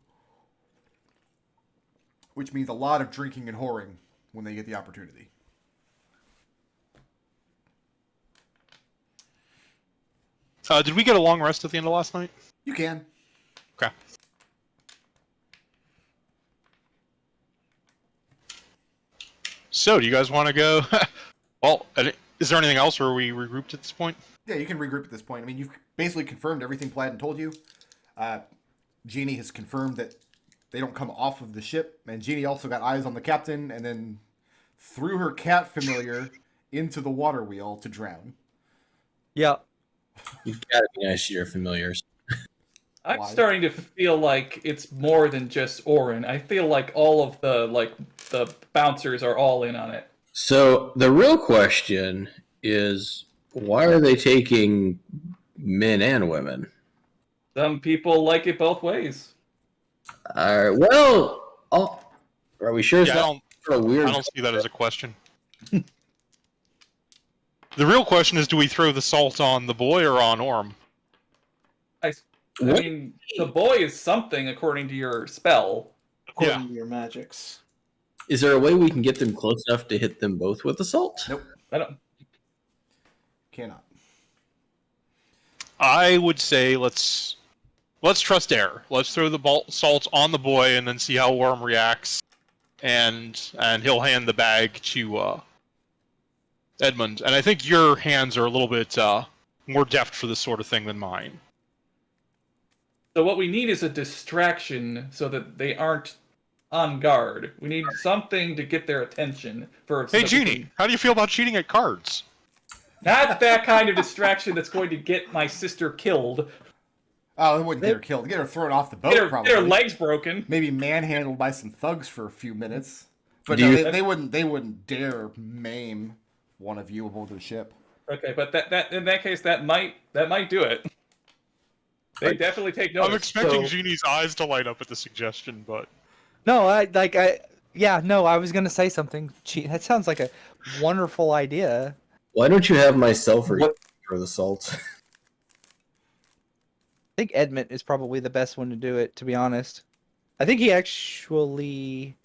Which means a lot of drinking and whoring when they get the opportunity. Did we get a long rest at the end of last night? You can. Okay. So, do you guys want to go? Well, is there anything else, or are we regrouped at this point? Yeah, you can regroup at this point. I mean, you've basically confirmed everything Plaid told you. Jeannie has confirmed that they don't come off of the ship, and Jeannie also got eyes on the captain, and then threw her cat familiar into the water wheel to drown. Yeah. You've got to be nice to your familiars. I'm Why? starting to feel like it's more than just Orin. I feel like all of the bouncers are all in on it. So the real question is, why are they taking men and women? Some people like it both ways. Well, are we sure it's Yeah, not sort of weird? I don't see that as a question. The real question is, do we throw the salt on the boy or on Orm? I mean, the boy is something according to your spell. According to your magics. Is there a way we can get them close enough to hit them both with assault? Nope, I don't. cannot. I would say let's trust error. Let's throw the salt on the boy and then see how Orm reacts, and he'll hand the bag to Edmond. And I think your hands are a little bit more deft for this sort of thing than mine. So what we need is a distraction so that they aren't on guard. We need something to get their attention. So Hey, that we Genie, can- how do you feel about cheating at cards? Not that kind of distraction that's going to get my sister killed. Oh, they wouldn't get her killed. Get her thrown off the boat, Get probably. her legs broken. Maybe manhandled by some thugs for a few minutes. But Do no, you- they wouldn't dare maim one of you aboard their ship. Okay, but that in that case, that might do it. They definitely take notice. I'm expecting So- Genie's eyes to light up at the suggestion, but No, I was gonna say something. Gee, that sounds like a wonderful idea. Why don't you have myself or What- for the salt? I think Edmont is probably the best one to do it, to be honest. I think he actually.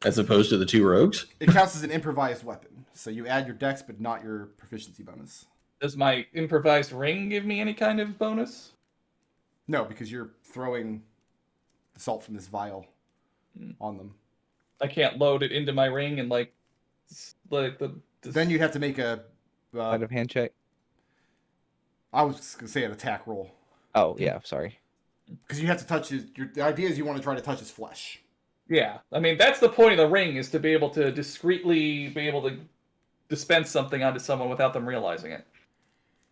As opposed to the two rogues? It counts as an improvised weapon. So you add your dex, but not your proficiency bonus. Does my improvised ring give me any kind of bonus? No, because you're throwing the salt from this vial on them. I can't load it into my ring and like Then you'd have to make a. Out of hand check. I was gonna say an attack roll Oh yeah, sorry. because you have to touch his. The idea is you want to try to touch his flesh. Yeah, I mean that's the point of the ring is to be able to discreetly be able to dispense something onto someone without them realizing it,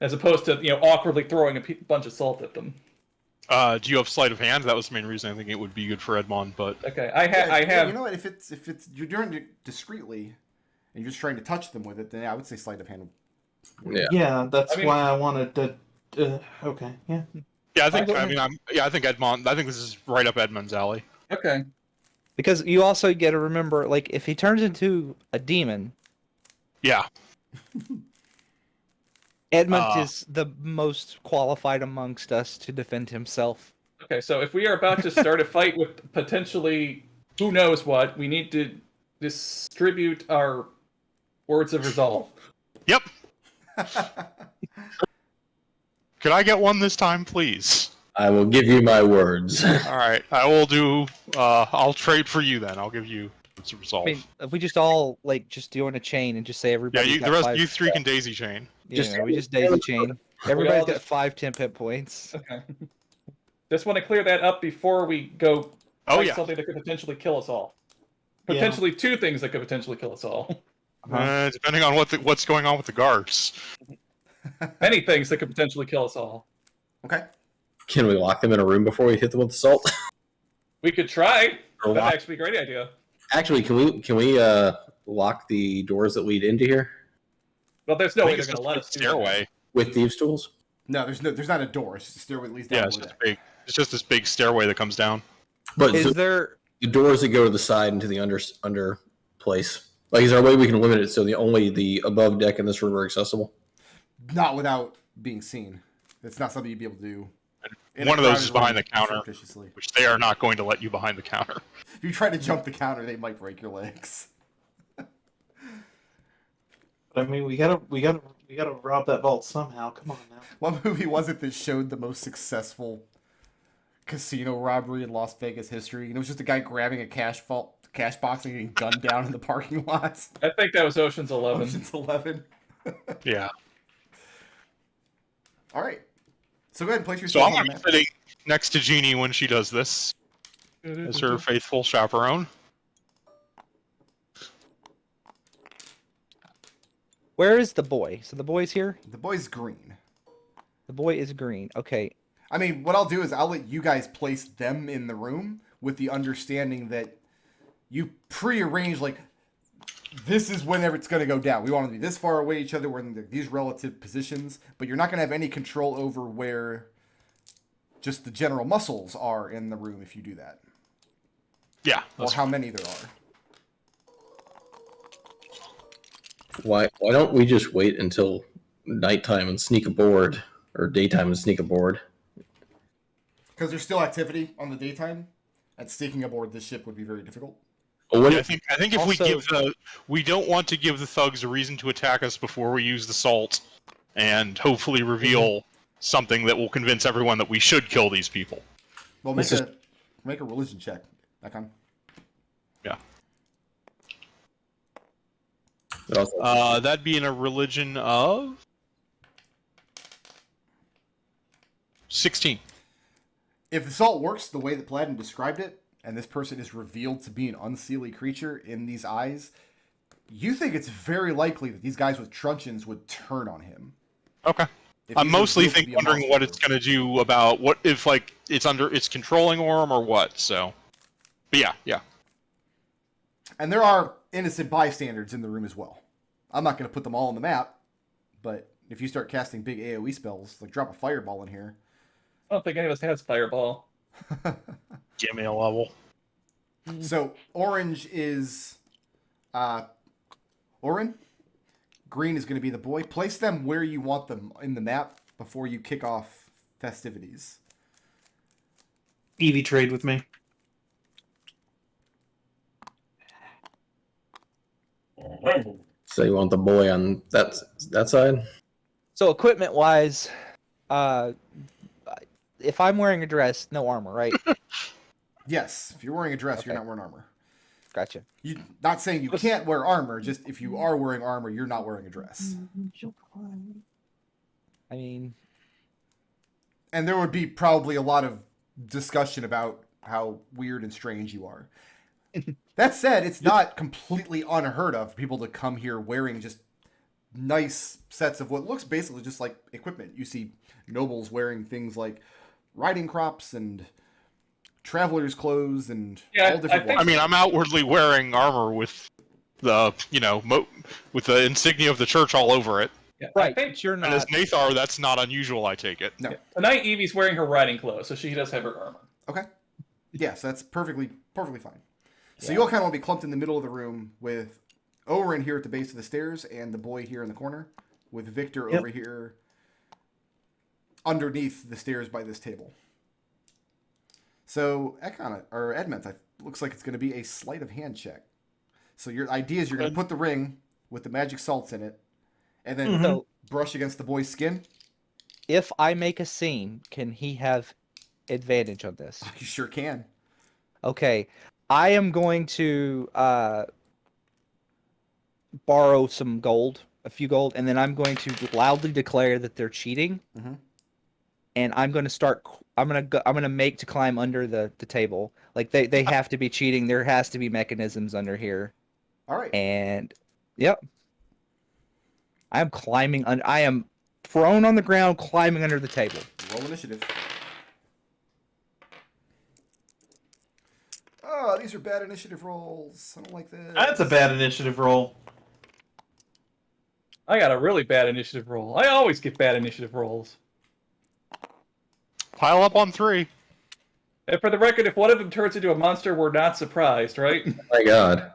as opposed to awkwardly throwing a bunch of salt at them. do you have sleight of hand? That was the main reason I think it would be good for Edmond, but Okay, Yeah, I have. You know what? If it's you're doing it discreetly, and you're just trying to touch them with it, then I would say sleight of hand. Yeah. Yeah, that's I mean- why I wanted to. Okay, yeah. yeah, I think go I ahead. mean I think Edmond. I think this is right up Edmond's alley. Okay, Because you also get to remember, like, if he turns into a demon, Yeah, Edmont is the most qualified amongst us to defend himself. okay. So if we are about to start a fight with potentially who knows what, we need to distribute our words of resolve. yep. Could I get one this time, please? I will give you my words. All right, I will do. I'll trade for you then. I'll give you some resolve. I mean, if we just all like just do in a chain and just say yeah, everybody. the rest you three can daisy chain. We just daisy chain. Everybody's all got just- 5 temp hit points. Okay. Just want to clear that up before we go Oh fight yeah. something that could potentially kill us all. Yeah. Potentially two things that could potentially kill us all. Depending on what's going on with the guards. Many things that could potentially kill us all. Okay. Can we lock them in a room before we hit them with the salt? We could try. Or That'd lock- actually be a great idea. Actually, can we lock the doors that lead into here Well, there's no I way think they're it's going to just let a us do that. stairway. with thieves' tools? No, there's not a door. It's just a stairway that leads down Yeah, to it's the just deck. big. It's just this big stairway that comes down. But Is so there? the doors that go to the side into the under place. Like, is there a way we can limit it so only the above deck in this room are accessible? Not without being seen. It's not something you'd be able to do. in a One of those crowded is behind room the counter. surreptitiously. Which they are not going to let you behind the counter. If you try to jump the counter, they might break your legs. But I mean, we gotta rob that vault somehow. Come on now. What movie was it that showed the most successful casino robbery in Las Vegas history? And it was just a guy grabbing a cash box and getting gunned down in the parking lot. I think that was Ocean's 11. Ocean's 11. Yeah. All right. So go ahead and place So yourself I'm on going the to be map. sitting next to Jeannie when she does this as her faithful chaperone. Where is the boy? So the boy's here. The boy's green. The boy is green. Okay. I mean, what I'll do is I'll let you guys place them in the room with the understanding that you prearrange, like, this is whenever it's going to go down. We want to be this far away each other. We're in these relative positions, but you're not going to have any control over where just the general muscles are in the room if you do that, Yeah. or that's how many there are. Why don't we just wait until nighttime and sneak aboard, or daytime and sneak aboard? Because there's still activity on the daytime, and sneaking aboard this ship would be very difficult. Well, when Yeah, I think if Also- we don't want to give the thugs a reason to attack us before we use the salt, and hopefully reveal something that will convince everyone that we should kill these people. Well, This make a religion check, Ekon. Yeah. But also- That'd be in a religion of 16. If the salt works the way that Paladin described it, and this person is revealed to be an unseelie creature in these eyes, you think it's very likely that these guys with truncheons would turn on him. Okay. If I'm he's mostly revealed to be a wondering what monster. it's going to do about what if like it's under its controlling Orm or what. So, but yeah. And there are innocent bystanders in the room as well. I'm not going to put them all on the map, but if you start casting big AoE spells, like drop a fireball in here. I don't think any of us has fireball. Give me a level. So orange is Orin. Green is going to be the boy. Place them where you want them in the map before you kick off festivities. Evie, trade with me. So you want the boy on that side? So equipment wise, if I'm wearing a dress, no armor, right? Yes, if you're wearing a dress, you're Okay. not wearing armor. Gotcha. You not saying you can't wear armor, just if you are wearing armor, you're not wearing a dress. I mean, And there would be probably a lot of discussion about how weird and strange you are. That said, it's not completely unheard of for people to come here wearing just nice sets of what looks basically just like equipment. You see nobles wearing things like riding crops and travelers' clothes and Yeah, all different I think- I mean, I'm outwardly wearing armor with the with the insignia of the church all over it. Yeah, right? I think But you're And as not. Nathar, that's not unusual. I take it. No. yeah. Tonight Evie's wearing her riding clothes, so she does have her armor. Okay. Yes, that's perfectly fine. So Yeah. you all kind of want to be clumped in the middle of the room with Oren here at the base of the stairs and the boy here in the corner, with Victor Yep. over here underneath the stairs by this table. So Ekon or Edmont, looks like it's going to be a sleight of hand check. So your idea is you're going to put the ring with the magic salts in it, and then So brush against the boy's skin. if I make a scene, can he have advantage on this? You sure can. Okay, I am going to borrow some gold, a few gold, and then I'm going to loudly declare that they're cheating. Mhm. And I'm going to start. I'm going to make to climb under the table. Like they have to be cheating. There has to be mechanisms under here. All right. And yep, I am climbing. I am prone on the ground, climbing under the table. Roll initiative. Oh, these are bad initiative rolls. I don't like this. That's a bad initiative roll. I got a really bad initiative roll. I always get bad initiative rolls. Pile up on 3. And for the record, if one of them turns into a monster, we're not surprised, right? My God.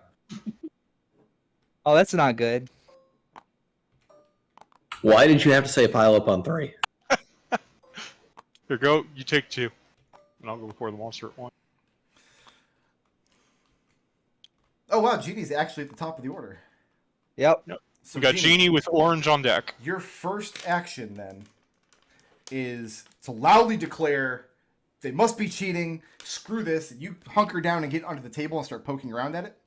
Oh, that's not good. Why did you have to say pile up on 3? Here, go. You take 2, and I'll go before the monster at 1. Oh wow, Genie's actually at the top of the order. Yep. So We got Genie with orange on deck. Your first action then is to loudly declare they must be cheating. Screw this. You hunker down and get under the table and start poking around at it.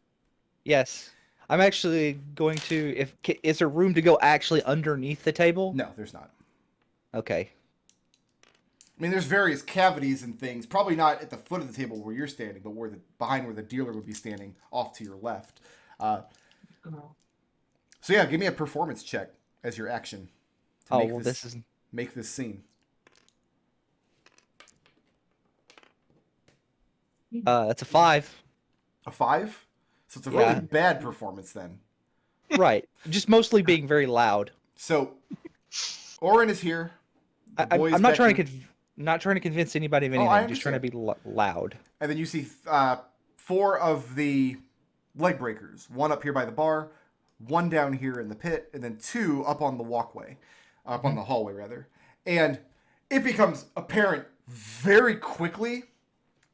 Yes. I'm actually going to. Is there room to go actually underneath the table? No, there's not. Okay. I mean, there's various cavities and things. Probably not at the foot of the table where you're standing, but behind where the dealer would be standing, off to your left. So yeah, give me a performance check as your action to Oh make well, this is. make this scene. That's a 5. A 5? So it's a Yeah. really bad performance then. Right. Just mostly being very loud. So Oren is here. The boy's I'm not back trying here. to not trying to convince anybody of anything. I I'm just trying to be loud. And then you see 4 of the leg breakers. 1 up here by the bar, 1 down here in the pit, and then 2 up on the walkway. Up on the hallway, rather. And it becomes apparent very quickly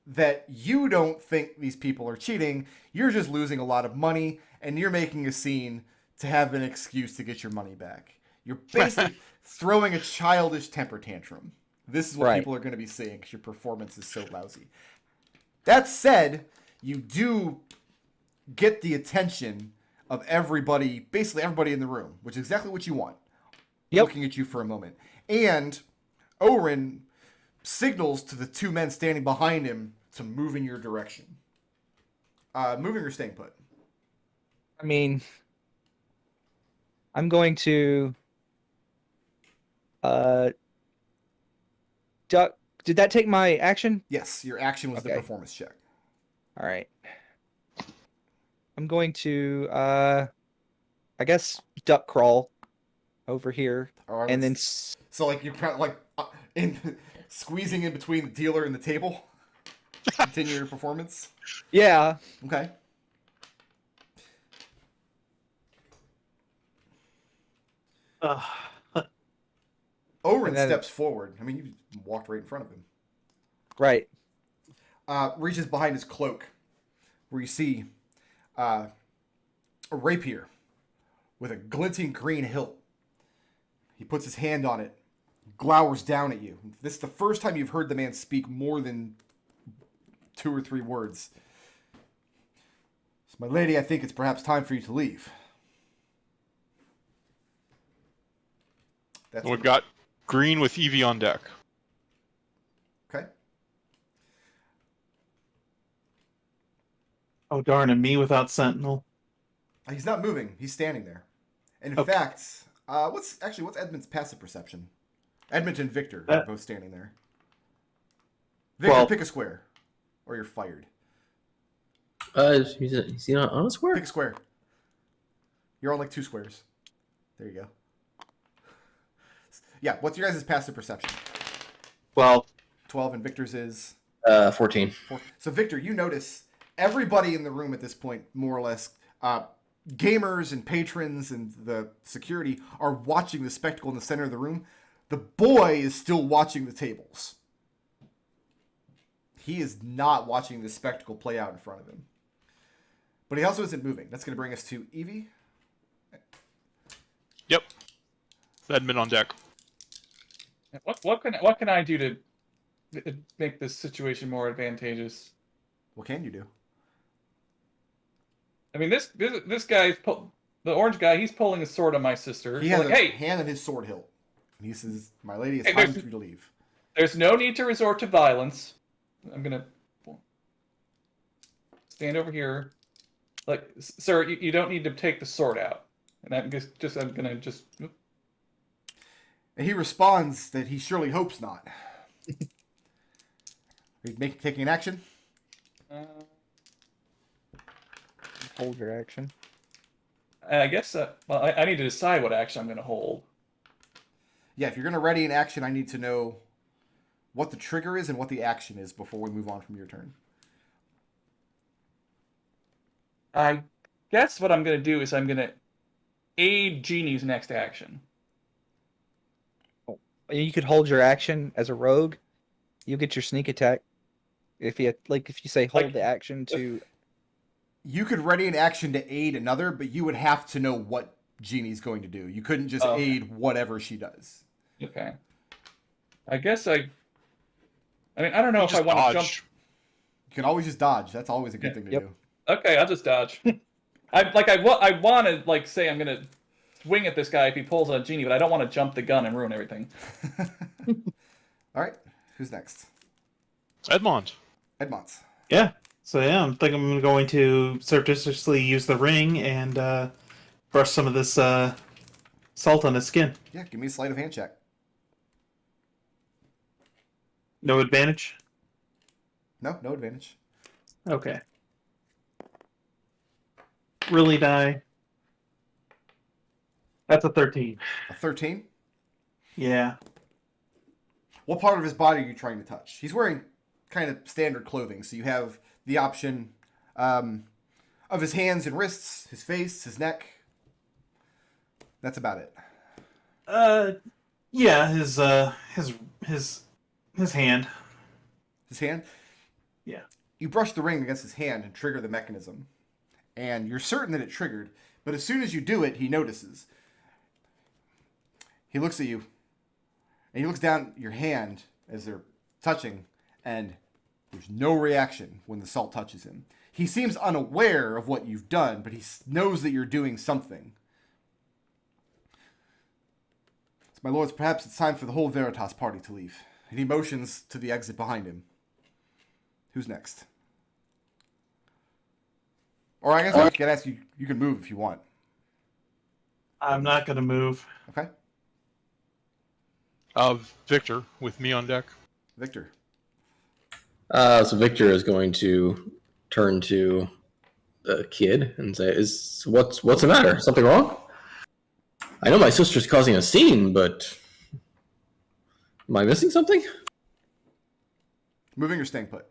that you don't think these people are cheating. You're just losing a lot of money, and you're making a scene to have an excuse to get your money back. You're basically throwing a childish temper tantrum. This is what Right. people are going to be seeing because your performance is so lousy. That said, you do get the attention of everybody, basically everybody in the room, which is exactly what you want. Yep. Looking at you for a moment. And Oren signals to the 2 men standing behind him to move in your direction. Moving or staying put? I mean, I'm going to duck. Did that take my action? Yes, your action was the Okay. performance check. All right. I'm going to I guess duck crawl over here All right, and then so like you're kind of like in squeezing in between the dealer and the table. Continue your performance. yeah. Okay. Oren And then- steps forward. I mean, you walked right in front of him. Right. Reaches behind his cloak, where you see a rapier with a glinting green hilt. He puts his hand on it, glowers down at you. This is the first time you've heard the man speak more than 2 or 3 words. So, my lady, I think it's perhaps time for you to leave. That's We've got green with Evie on deck. okay. Oh darn, and me without Sentinel. He's not moving. He's standing there. And in Okay. fact, what's Edmond's passive perception? Edmond and Victor are both standing there. Victor, Well- pick a square, or you're fired. Is he not on a square? Pick a square. You're on like 2 squares. There you go. Yeah, what's your guys' passive perception? Well, 12, and Victor's is 14. 4. So Victor, you notice everybody in the room at this point, more or less, gamers and patrons and the security are watching the spectacle in the center of the room. The boy is still watching the tables. He is not watching the spectacle play out in front of him. But he also isn't moving. That's going to bring us to Evie. Yep. Edmund on deck. What can I do to make this situation more advantageous? What can you do? I mean, this guy's the orange guy. He's pulling a sword on my sister. He has Like, a hey, hand on his sword hilt. And he says, "My lady, it's Hey, time there's- for you to leave." there's no need to resort to violence. I'm gonna stand over here. Like, sir, you don't need to take the sword out. And I'm gonna just. And he responds that he surely hopes not. Are you taking an action? Hold your action. I guess. Well, I need to decide what action I'm gonna hold. Yeah, if you're going to ready an action, I need to know what the trigger is and what the action is before we move on from your turn. I guess what I'm gonna do is I'm gonna aid Genie's next action. You could hold your action as a rogue. You get your sneak attack. If you say hold Like- the action to You could ready an action to aid another, but you would have to know what Jeannie's going to do. You couldn't just Okay. aid whatever she does. Okay. I guess I mean, I don't know if I Just want to jump. dodge. You can always just dodge. That's always a good thing to Yep. do. Okay, I'll just dodge. I want to like say I'm gonna swing at this guy if he pulls on Genie, but I don't want to jump the gun and ruin everything. All right, who's next? Edmond. Edmont. yeah. So yeah, I'm going to surreptitiously use the ring and brush some of this salt on his skin. Yeah, give me a sleight of hand check. No advantage. No advantage. Okay. Really die. That's a 13. A 13. Yeah. What part of his body are you trying to touch? He's wearing kind of standard clothing, so you have the option of his hands and wrists, his face, his neck. That's about it. Yeah, his hand. His hand? Yeah. You brush the ring against his hand and trigger the mechanism. And you're certain that it triggered, but as soon as you do it, he notices. He looks at you, and he looks down at your hand as they're touching, and there's no reaction when the salt touches him. He seems unaware of what you've done, but he knows that you're doing something. So, my lords, perhaps it's time for the whole Veritas party to leave. And he motions to the exit behind him. Who's next? Or I guess I can ask you. You can move if you want. I'm not going to move. Okay, Victor, with me on deck. Victor. So Victor is going to turn to the kid and say, what's the matter? Something wrong? I know my sister's causing a scene, but am I missing something? Moving or staying put?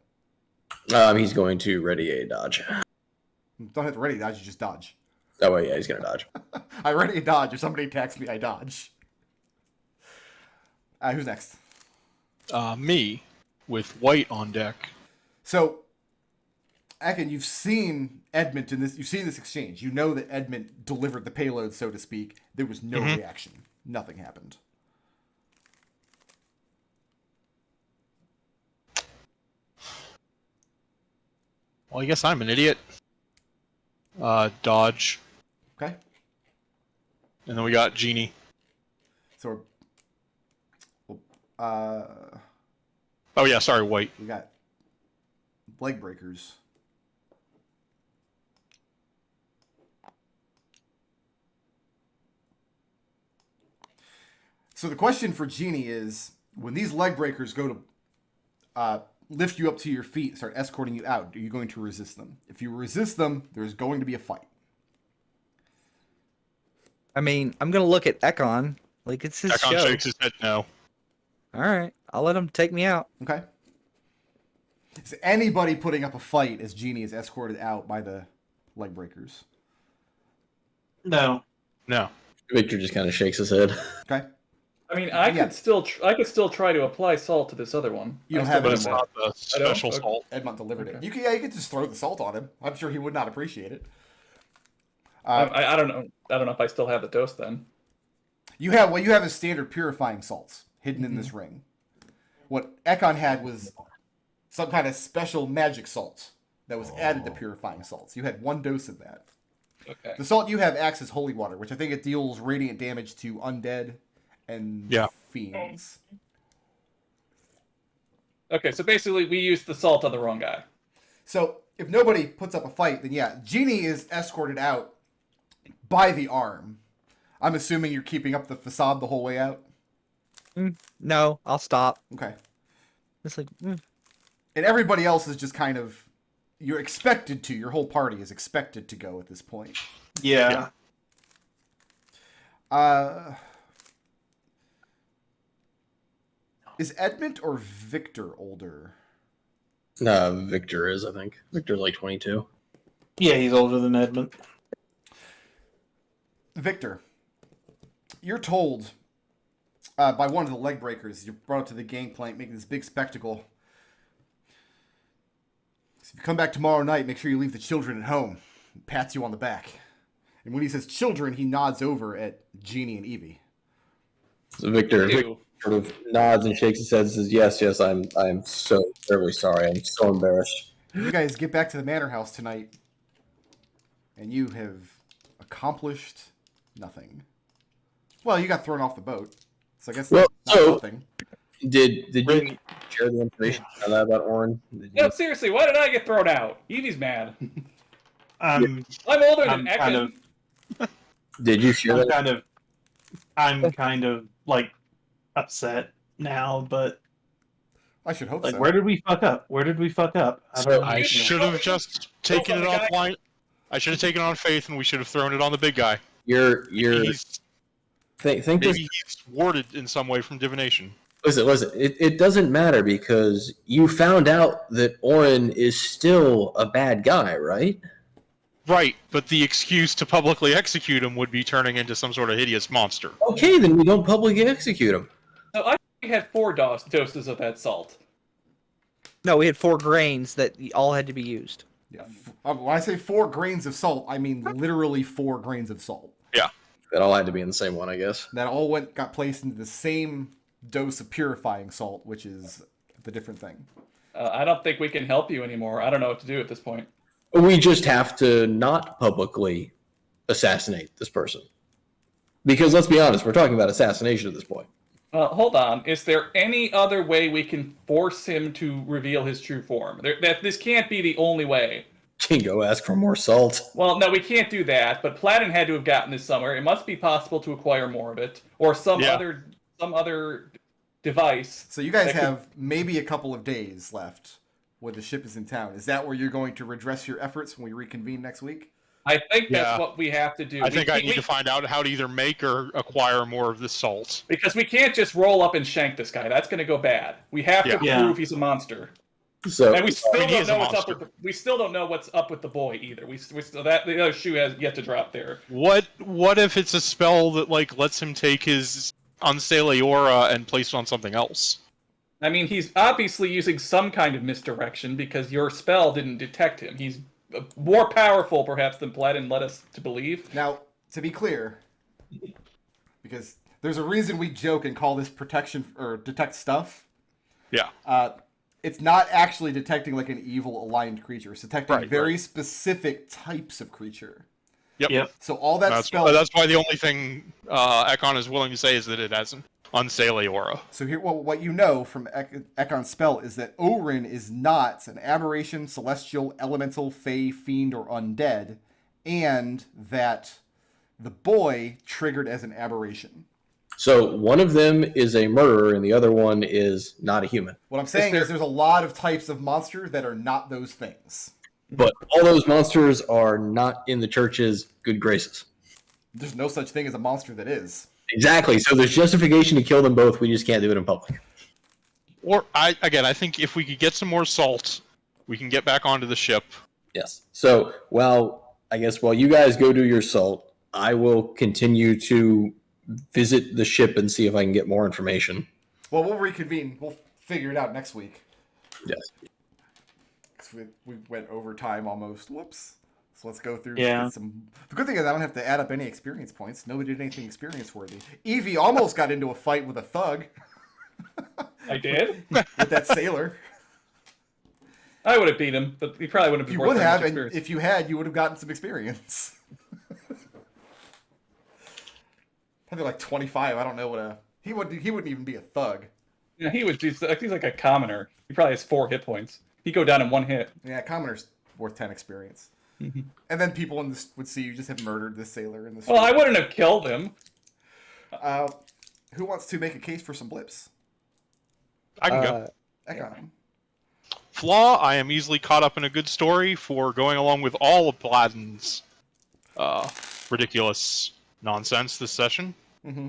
He's going to ready a dodge. Don't have to ready dodge. You just dodge. Oh, wait, yeah, he's going to dodge. I ready a dodge. If somebody attacks me, I dodge. Who's next? Me, with White on deck. So, Ekon, you've seen Edmont in this. You've seen this exchange. You know that Edmont delivered the payload, so to speak. There was no reaction. Nothing happened. Well, I guess I'm an idiot. Dodge. Okay. And then we got Genie. So, Oh yeah, sorry, White. we got leg breakers. So the question for Genie is, when these leg breakers go to lift you up to your feet, start escorting you out, are you going to resist them? If you resist them, there's going to be a fight. I mean, I'm gonna look at Ekon. Like, it's his Ekon show. shakes his head no. All right, I'll let him take me out. Okay. Is anybody putting up a fight as Genie is escorted out by the leg breakers? No. No. Victor just kind of shakes his head. Okay. I mean, I could still try to apply salt to this other one. You don't I have still But it's don't not the special okay. salt. Edmont delivered it. Okay. You can just throw the salt on him. I'm sure he would not appreciate it. I don't know. I don't know if I still have the dose then. You have is standard purifying salts hidden in this ring. What Ekon had was some kind of special magic salt that was added to purifying salts. You had 1 dose of that. Okay. The salt you have acts as holy water, which I think it deals radiant damage to undead and fiends. Okay, so basically we used the salt on the wrong guy. So if nobody puts up a fight, then yeah, Genie is escorted out by the arm. I'm assuming you're keeping up the facade the whole way out? No, I'll stop. Okay. It's like, And everybody else is just kind of, you're expected to, your whole party is expected to go at this point. Yeah. Is Edmont or Victor older? Victor is, I think. Victor's like 22. Yeah, he's older than Edmond. Victor, you're told by one of the leg breakers, you're brought up to the gangplank making this big spectacle. So if you come back tomorrow night, make sure you leave the children at home. He pats you on the back. And when he says children, he nods over at Genie and Evie. So Victor Ew. sort of nods and shakes his head and says, yes, I'm so terribly sorry. I'm so embarrassed. You guys get back to the manor house tonight, and you have accomplished nothing. Well, you got thrown off the boat, so I guess Well, that's so- nothing. Did you share the information about Orin? No, seriously, why did I get thrown out? Evie's mad. I'm I'm older than I'm kind Ekon. of Did you share that? I'm kind of like upset now, but I should hope like so. where did we fuck up? Where did we fuck up? I should have just taken it offline. I should have taken it on faith, and we should have thrown it on the big guy. You're He's, think maybe this. he's warded in some way from divination. Listen. It doesn't matter because you found out that Orin is still a bad guy, right? Right, but the excuse to publicly execute him would be turning into some sort of hideous monster. Okay, then we don't publicly execute him. So I had 4 doses of that salt. no, we had 4 grains that all had to be used. Yeah. When I say 4 grains of salt, I mean literally 4 grains of salt. That all had to be in the same one, I guess. That all got placed into the same dose of purifying salt, which is the different thing. I don't think we can help you anymore. I don't know what to do at this point. We just have to not publicly assassinate this person. Because let's be honest, we're talking about assassination at this point. Hold on. Is there any other way we can force him to reveal his true form? This can't be the only way. Can go ask for more salt. Well, no, we can't do that. But Platin had to have gotten this somewhere. It must be possible to acquire more of it, or some other device. So you guys have maybe a couple of days left when the ship is in town. Is that where you're going to redress your efforts when we reconvene next week? I think that's Yeah. what we have to do. I think I need to find out how to either make or acquire more of this salt. Because we can't just roll up and shank this guy. That's going to go bad. We have to Yeah. prove he's a monster. So And we still he don't is a know what's up monster. with we still don't know what's up with the boy either. We still that the other shoe has yet to drop there. What if it's a spell that like lets him take his Unstale aura and place it on something else? I mean, he's obviously using some kind of misdirection because your spell didn't detect him. He's more powerful, perhaps, than Platin led us to believe. Now, to be clear, because there's a reason we joke and call this protection or detect stuff. Yeah. It's not actually detecting like an evil aligned creature. It's detecting Right, very right. specific types of creature. Yep. So all that That's spell. why the only thing Ekon is willing to say is that it has an Unstale aura. So here, what you know from Ekon's spell is that Orin is not an aberration, celestial, elemental, fey, fiend, or undead, and that the boy triggered as an aberration. So one of them is a murderer, and the other one is not a human. What I'm saying is there's a lot of types of monster that are not those things. But all those monsters are not in the church's good graces. There's no such thing as a monster that is. Exactly. So there's justification to kill them both. We just can't do it in public. Or I think if we could get some more salt, we can get back onto the ship. Yes. So while you guys go do your salt, I will continue to visit the ship and see if I can get more information. Well, we'll reconvene. We'll figure it out next week. Yes. 'Cause we went over time almost. Whoops. So let's go through. Yeah. Get some. The good thing is I don't have to add up any experience points. Nobody did anything experience worthy. Evie almost got into a fight with a thug I did. with that sailor. I would have beat him, but he probably wouldn't have. You been worth would that much have, and experience. if you had, you would have gotten some experience. Probably like 25. I don't know what a he wouldn't even be a thug. Yeah, he's like a commoner. He probably has 4 hit points. He'd go down in 1 hit. Yeah, commoner's worth 10 experience. Mhm. And then people in this would see you just have murdered this sailor in this. Well, I wouldn't have killed him. Who wants to make a case for some blips? I can go. Ekon. Flaw, I am easily caught up in a good story for going along with all of Platin's ridiculous nonsense this session. Mm-hmm.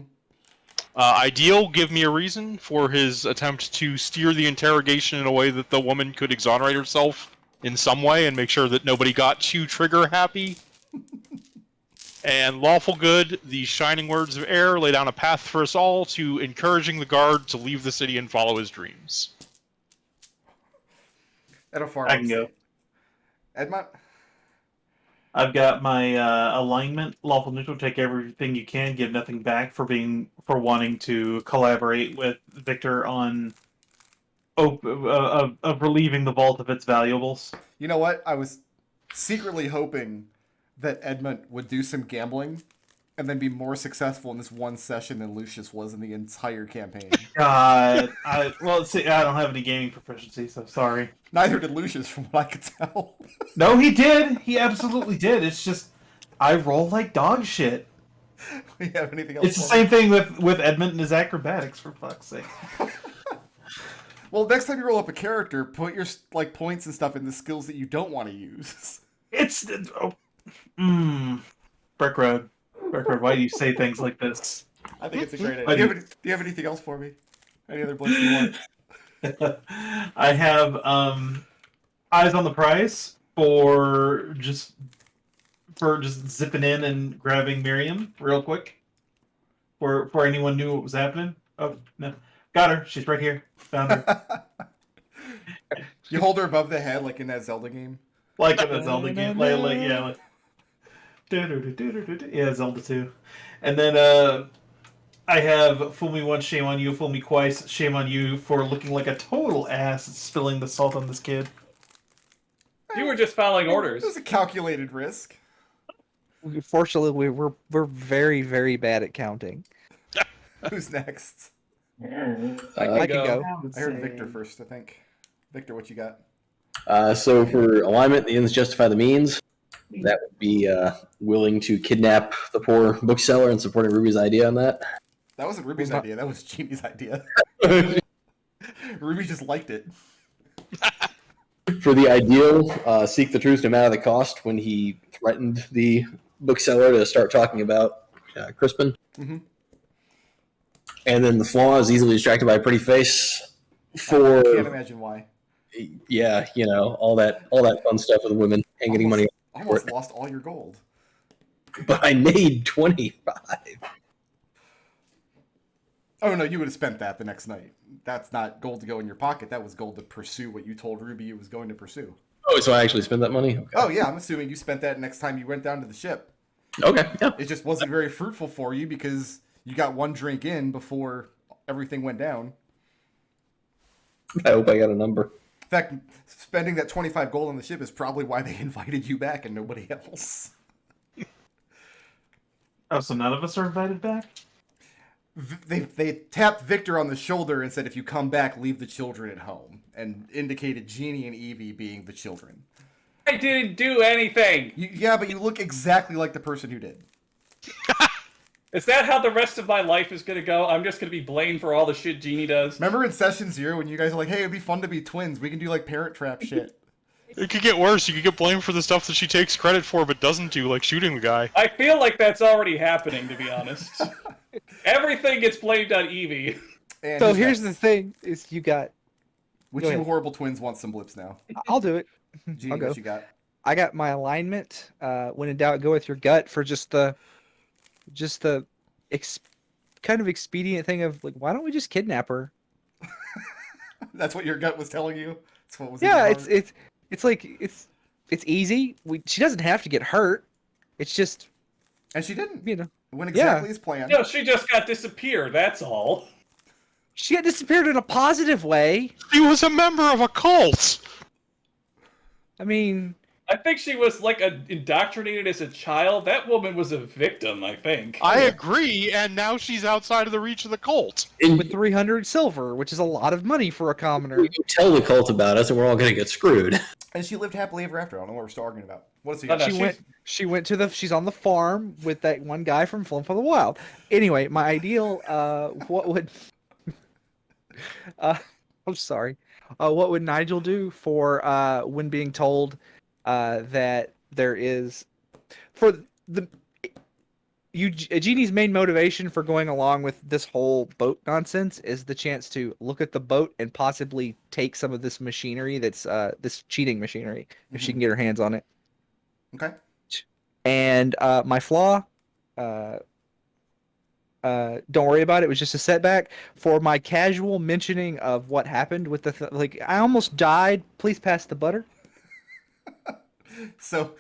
Ideal, give me a reason for his attempt to steer the interrogation in a way that the woman could exonerate herself in some way and make sure that nobody got too trigger happy. And lawful good, the shining words of air lay down a path for us all to encouraging the guard to leave the city and follow his dreams. At a farm. I can go. Edmont? I've got my alignment, lawful neutral. Take everything you can, give nothing back for wanting to collaborate with Victor on of relieving the vault of its valuables. You know what? I was secretly hoping that Edmont would do some gambling and then be more successful in this one session than Lucius was in the entire campaign. God, I don't have any gaming proficiency, so sorry. Neither did Lucius, from what I could tell. No, he did. He absolutely did. It's just I roll like dog shit. We have anything else? It's the for same thing with Edmond and his acrobatics, for fuck's sake. Well, next time you roll up a character, put your points and stuff in the skills that you don't want to use. Brick Road, why do you say things like this? I think it's a great idea. Do you have anything else for me? Any other blinks you want? I have eyes on the prize for just zipping in and grabbing Miriam real quick. For anyone knew what was happening. Oh no, got her. She's right here. Found her. You hold her above the head like in that Zelda game. Like in the Zelda game. Yeah, Zelda 2. And then I have fool me once, shame on you, fool me twice, shame on you for looking like a total ass spilling the salt on this kid. You were just following orders. It was a calculated risk. Fortunately, we're very, very bad at counting. Who's next? I can go. I heard Victor first, I think. Victor, what you got? So for alignment, the ends justify the means. That would be willing to kidnap the poor bookseller and supporting Ruby's idea on that. That wasn't Ruby's idea. That was Jeannie's idea. Ruby just liked it. For the ideal, seek the truth no matter the cost. When he threatened the bookseller to start talking about Crispin. Mm-hmm. And then the flaw is easily distracted by a pretty face. I For can't imagine why. yeah, all that fun stuff with the women and getting money. Almost lost all your gold. But I made 25. Oh no, you would have spent that the next night. That's not gold to go in your pocket. That was gold to pursue what you told Ruby you was going to pursue. Oh, so I actually spent that money? Okay. Oh yeah, I'm assuming you spent that next time you went down to the ship. Okay, yeah. It just wasn't very fruitful for you because you got one drink in before everything went down. I hope I got a number. In fact, spending that 25 gold on the ship is probably why they invited you back and nobody else. Oh, so none of us are invited back? They tapped Victor on the shoulder and said, if you come back, leave the children at home. And indicated Jeannie and Evie being the children. I didn't do anything. Yeah, but you look exactly like the person who did. Is that how the rest of my life is going to go? I'm just going to be blamed for all the shit Jeannie does? Remember in Session 0 when you guys were like, hey, it'd be fun to be twins. We can do like Parent Trap shit. It could get worse. You could get blamed for the stuff that she takes credit for but doesn't do, like shooting the guy. I feel like that's already happening, to be honest. Everything gets blamed on Evie. And So here's the thing: is you got. Which Go you ahead. horrible twins want some blips now? I'll do it. Jeannie, I'll go. what you got? I got my alignment. When in doubt, go with your gut for just the kind of expedient thing of like, why don't we just kidnap her? That's what your gut was telling you? That's what was in Yeah, your heart? it's like it's easy. She doesn't have to get hurt. It's just And she didn't. you know Went exactly as planned. No, she just got disappeared, that's all. she got disappeared in a positive way. He was a member of a cult! I mean, I think she was, like, indoctrinated as a child. That woman was a victim, I think. I agree, and now she's outside of the reach of the cult. And with 300 silver, which is a lot of money for a commoner. you tell the cult about us, and we're all going to get screwed. And she lived happily ever after. I don't know what we're still arguing about. What is he? Oh, no, She went to the. She's on the farm with that one guy from Flumph of the Wild. Anyway, my ideal. What would? I'm sorry. What would Nigel do for when being told that there is for the Eugenie's main motivation for going along with this whole boat nonsense is the chance to look at the boat and possibly take some of this machinery that's this cheating machinery if she can get her hands on it. Okay. And my flaw, don't worry about it. It was just a setback. For my casual mentioning of what happened with the like, I almost died. Please pass the butter. So,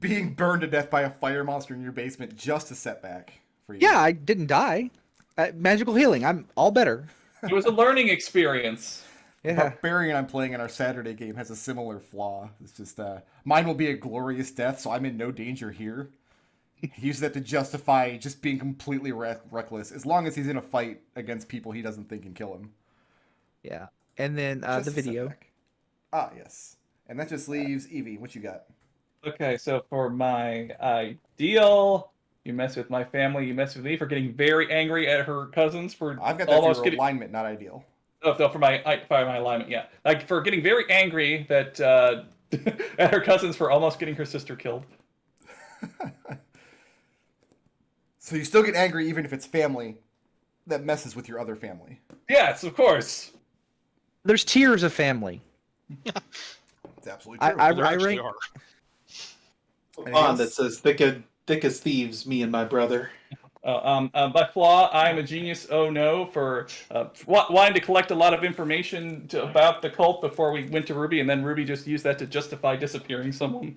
being burned to death by a fire monster in your basement, just a setback for you. Yeah, I didn't die. Magical healing. I'm all better. It was a learning experience. The Yeah. Barbarian I'm playing in our Saturday game has a similar flaw. It's just, mine will be a glorious death, so I'm in no danger here. He uses that to justify just being completely reckless, as long as he's in a fight against people he doesn't think can kill him. Yeah. And then Just the a video. setback. Ah, yes. And that just leaves Evie. What you got? Okay, so for my ideal, you mess with my family, you mess with me for getting very angry at her cousins for I've got that almost for your getting... alignment, not ideal. Oh, no, for my alignment, yeah. Like, for getting very angry that at her cousins for almost getting her sister killed. So you still get angry even if it's family that messes with your other family. Yes, of course. There's tiers of family. It's absolutely true. I There actually rank. are. Bond that says thick as thieves, me and my brother. By flaw, I'm a genius. Oh no, for wanting to collect a lot of information about the cult before we went to Ruby, and then Ruby just used that to justify disappearing someone.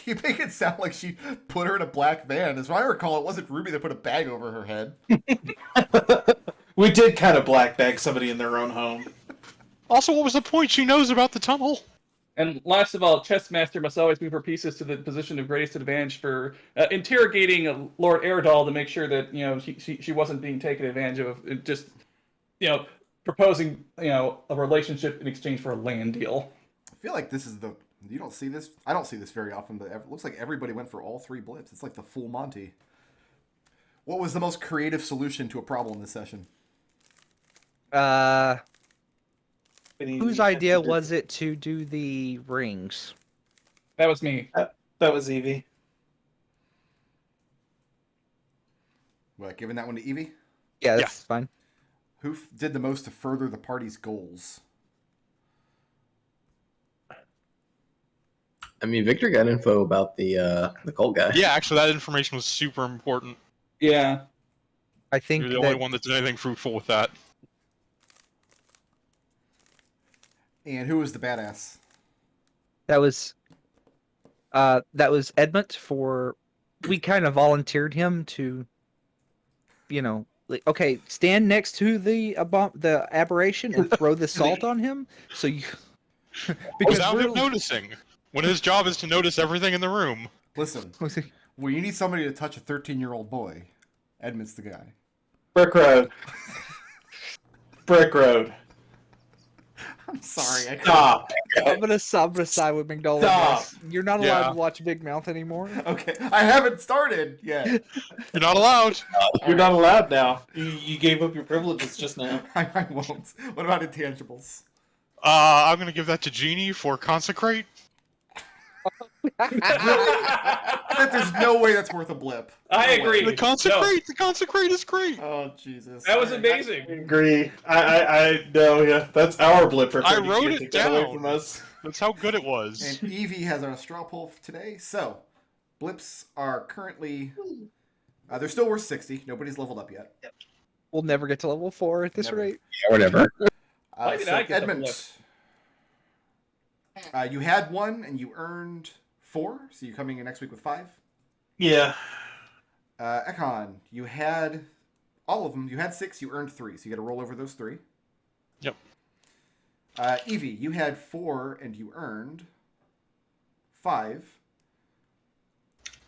You make it sound like she put her in a black van. As I recall, it wasn't Ruby that put a bag over her head. We did kind of black bag somebody in their own home. Also, what was the point? She knows about the tunnel. And last of all, chess master must always move her pieces to the position of greatest advantage for interrogating Lord Eredal to make sure that she wasn't being taken advantage of. Just proposing, a relationship in exchange for a land deal. I feel like this is the. You don't see this. I don't see this very often, but it looks like everybody went for all 3 blips. It's like the full Monty. What was the most creative solution to a problem this session? Whose idea was it to do the rings? That was me. That was Evie. What, giving that one to Evie? Yeah, that's fine. Who did the most to further the party's goals? I mean, Victor got info about the cult guy. Yeah, actually, that information was super important. Yeah. I think You're the only one that did anything fruitful with that. And who was the badass? that was Edmont. We kind of volunteered him to, okay, stand next to the aberration and throw the salt on him. So you Without him noticing, when his job is to notice everything in the room. Listen, when you need somebody to touch a 13-year-old boy, Edmond's the guy. Brick Road. Brick Road. I'm sorry. Stop. I'm gonna side with McDohl. Stop. You're not allowed to watch Big Mouth anymore. Okay, I haven't started yet. You're not allowed. You're not allowed now. You gave up your privileges just now. I won't. What about intangibles? I'm going to give that to Genie for Consecrate. There's no way that's worth a blip. I No agree. way. The Consecrate is great. Oh, Jesus. That was All right. amazing. I agree. I know, yeah. That's our blipper. I wrote it Take that away down. from us. That's how good it was. And Evie has our straw poll today. So, blips are currently... they're still worth 60. Nobody's leveled up yet. We'll never get to level 4 at this Never. rate. Yeah, whatever. Why did So I get the Edmund, blip? you had 1 and you earned 4. So you're coming in next week with 5. Yeah. Ekon, you had all of them. You had 6. You earned 3. So you got to roll over those 3. Yep. Evie, you had 4 and you earned 5.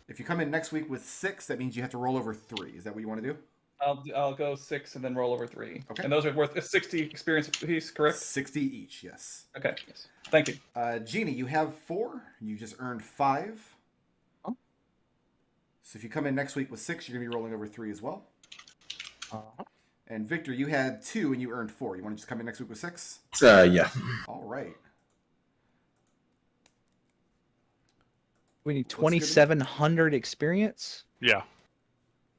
If you come in next week with 6, that means you have to roll over 3. Is that what you want to do? I'll go 6 and then roll over 3. Okay. And those are worth 60 experience apiece, correct? 60 each, yes. Okay. Thank you. Genie, you have 4. You just earned 5. Oh. So if you come in next week with 6, you're going to be rolling over 3 as well. Uh-huh. And Victor, you had 2 and you earned 4. You want to just come in next week with 6? Yeah. All right. We need What's good? 2,700 experience. Yeah.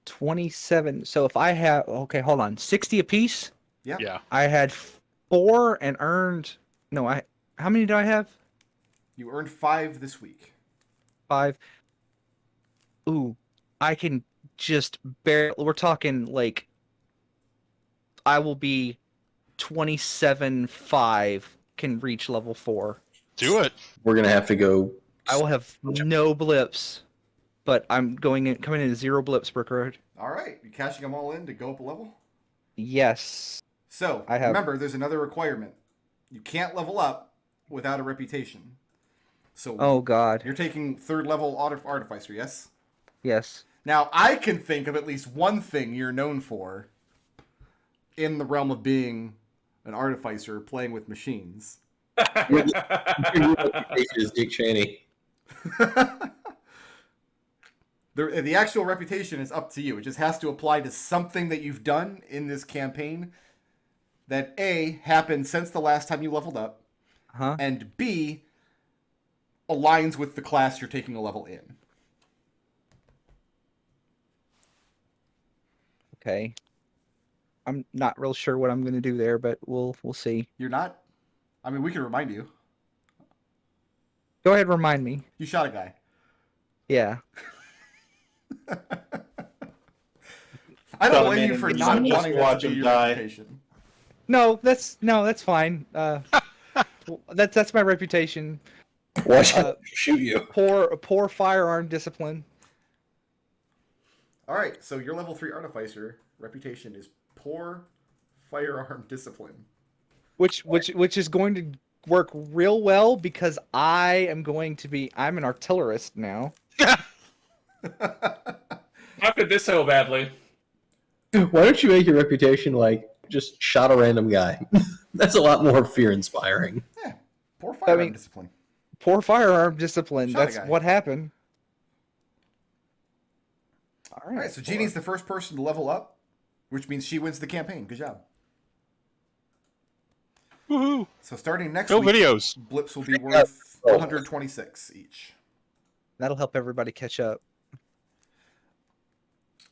27. So if I have, okay, hold on, 60 apiece. Yeah. Yeah. I had 4 and earned. No, how many do I have? You earned 5 this week. 5. Ooh, I can just barely. We're talking like. I will be 27.5 can reach level 4. Do it. We're going to have to go. I will have no blips, but I'm coming in 0 blips per road. All right. You cashing them all in to go up a level? Yes. So, I have- remember, there's another requirement. You can't level up without a reputation. So, Oh God. you're taking 3rd level Artificer, yes? Yes. Now, I can think of at least one thing you're known for in the realm of being an Artificer playing with machines. Your reputation is Dick Cheney. The actual reputation is up to you. It just has to apply to something that you've done in this campaign that A, happened since the last time you leveled up, Huh? and B, aligns with the class you're taking a level in. Okay. I'm not real sure what I'm going to do there, but we'll see. You're not? I mean, we can remind you. Go ahead, remind me. You shot a guy. Yeah. I don't Shot a blame man you in for the not sun, just wanting that watch to be him your die. reputation. No, that's fine. That's my reputation. Watch him shoot you. Poor firearm discipline. All right, so your level 3 Artificer reputation is poor firearm discipline. Which is going to work real well because I'm an artillerist now. How could this so badly? Why don't you make your reputation like just shot a random guy. That's a lot more fear-inspiring. Yeah, poor firearm mean- discipline. Poor firearm discipline. Shot a That's guy. what happened. All All right, so Jeannie's the first person to level up, which means she wins the campaign. Good job. Woohoo! So starting next No week, videos. blips will be worth 126 each. That'll help everybody catch up.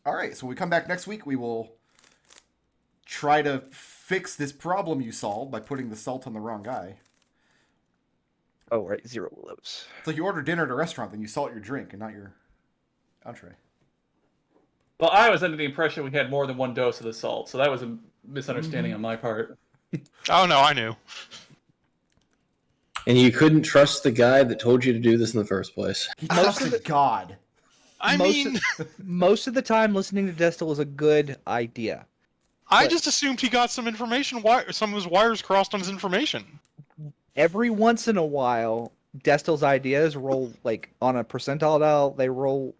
All right, so when we come back next week, we will try to fix this problem you solved by putting the salt on the wrong guy. Oh, right, 0 lives. It's like you order dinner at a restaurant, then you salt your drink and not your entree. Well, I was under the impression we had more than one dose of the salt, so that was a misunderstanding on my part. Oh no, I knew. And you couldn't trust the guy that told you to do this in the first place. He Most trusted God. I Most mean, Most of the time, listening to Destil is a good idea. I just assumed he got some information. Some of his wires crossed on his information. Every once in a while, Destil's ideas roll like on a percentile dial. They roll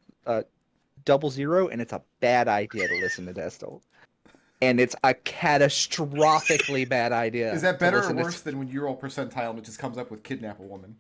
00, and it's a bad idea to listen to Destil. And it's a catastrophically bad idea. Is that to better or listen to- worse than when you roll percentile and it just comes up with kidnap a woman?